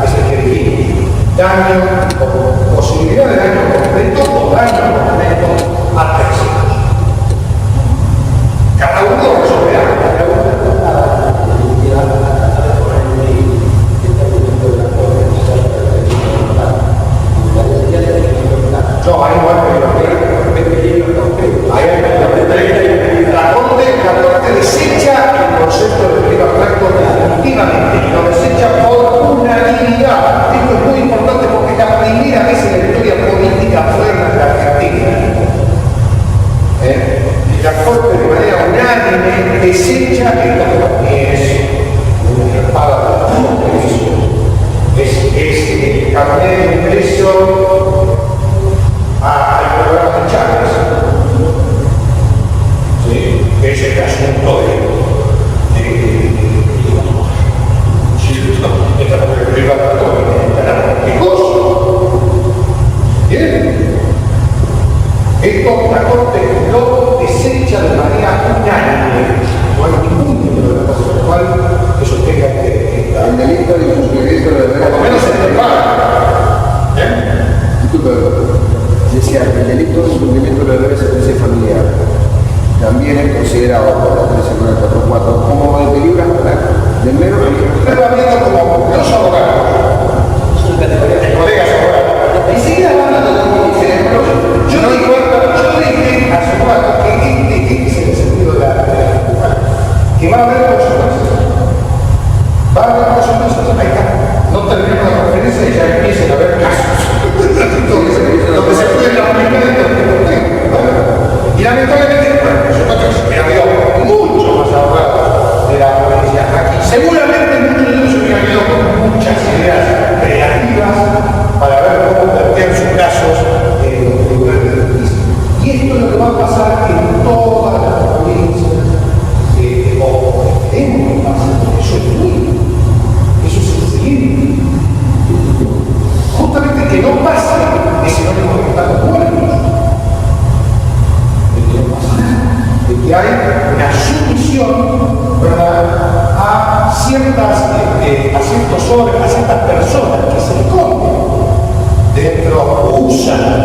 [SPEAKER 3] es el que define daño o posibilidad de daño concreto o daño concreto a terceros. Cada uno resolverá. No, hay igual que la Corte desecha el concepto de peligro abstracto definitivamente y lo desecha por unanimidad. Esto es muy importante porque el carnet de ingreso al programa de Chávez. ¿Sí? Que es el asunto ¿bien? Esto la Corte lo desecha de manera unánime. No hay ningún tipo de razón por la cual eso tenga que estar.
[SPEAKER 1] El delito de incumplimiento de
[SPEAKER 3] Por lo menos se prepara.
[SPEAKER 1] Disculpe, decía, el delito de incumplimiento de deberes de servicio familiar también es considerado por la 13944 como de peligro de mero peligro.
[SPEAKER 3] Usted va viendo como los abogados, colegas abogados. Y sigue hablando de lo que dice. Yo no importa, yo dije hace un rato que este es el sentido de la que va a haber consecuencias. Va a haber consecuencias. Ahí está. No termino la conferencia y ya empiezan a haber casos. Donde se puede la y lamentablemente, bueno, nosotros que ha habido muchos más abogados de la provincia aquí. Seguramente muchos de ellos hubieran ido con muchas ideas creativas para ver cómo verter sus casos en los tribunales de justicia. Y esto es lo que va a pasar en todas las provincias o queremos que pase, porque eso es muy, eso es el siguiente. Justamente que no pase es sinónimo de que estamos muertos. De que hay una sumisión, ¿verdad?, a ciertos órganos, a ciertas personas que se esconden dentro, usan